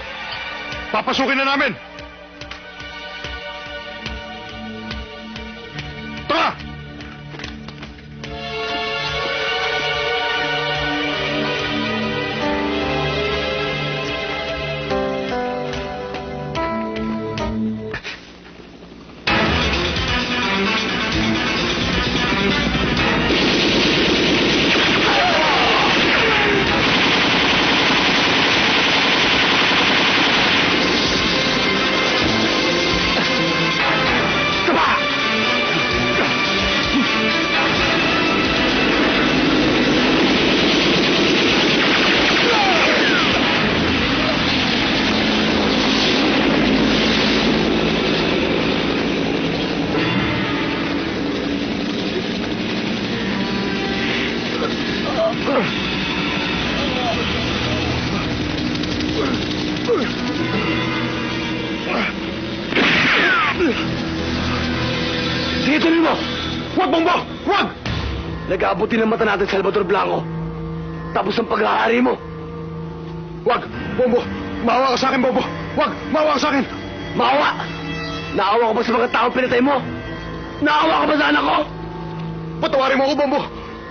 Papasukin na namin. Tara! Sige, tuloy mo! Huwag, Bombo! Huwag! Nag-aabuti ng mata natin, Salvador Blanco. Tapos ang pag-aari mo. Huwag! Bombo! Maawa ka sa akin, Bombo! Huwag! Maawa ka sa akin! Maawa! Naawa ko ba sa mga tao pinatay mo? Naawa ka ba sa anak ko? Patawarin mo ako, Bombo!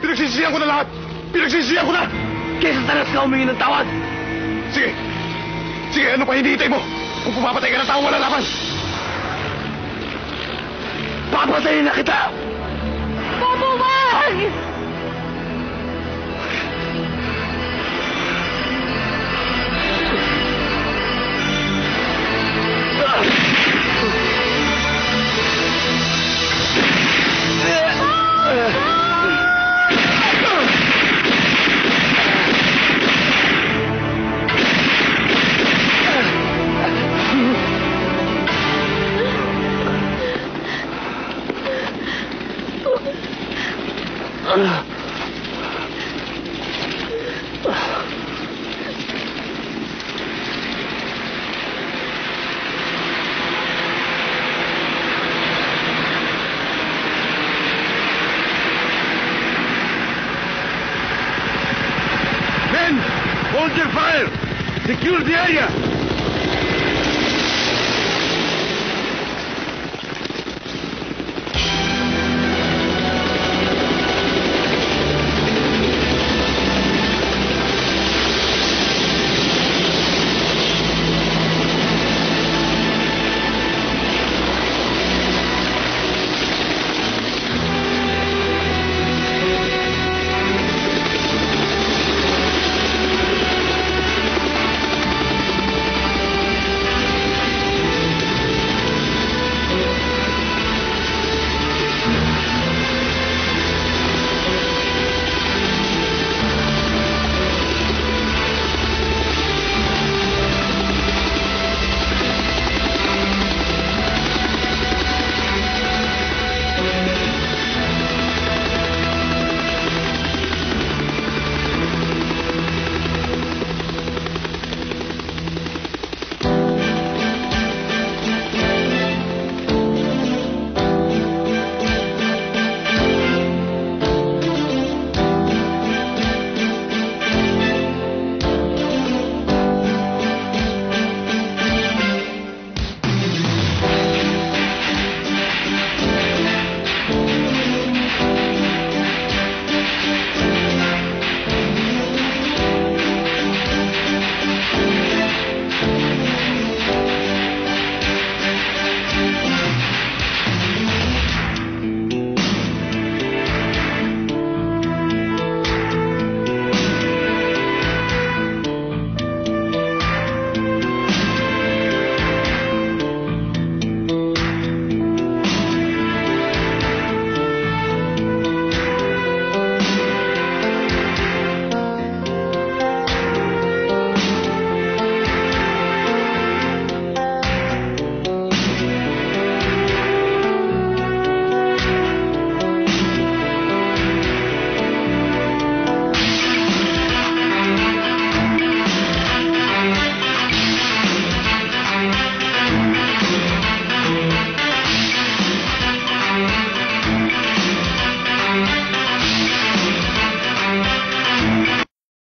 Pinagsisisihan ko na lahat! Pinagsisisihan ko na! Kaysa tanas ka humingi ng tawad! Sige! Sige, ano pa hinihintay mo? Kung pumapatay ka ng tao, wala laban! Papatayin na kita! Bobo, wag! Secure the area!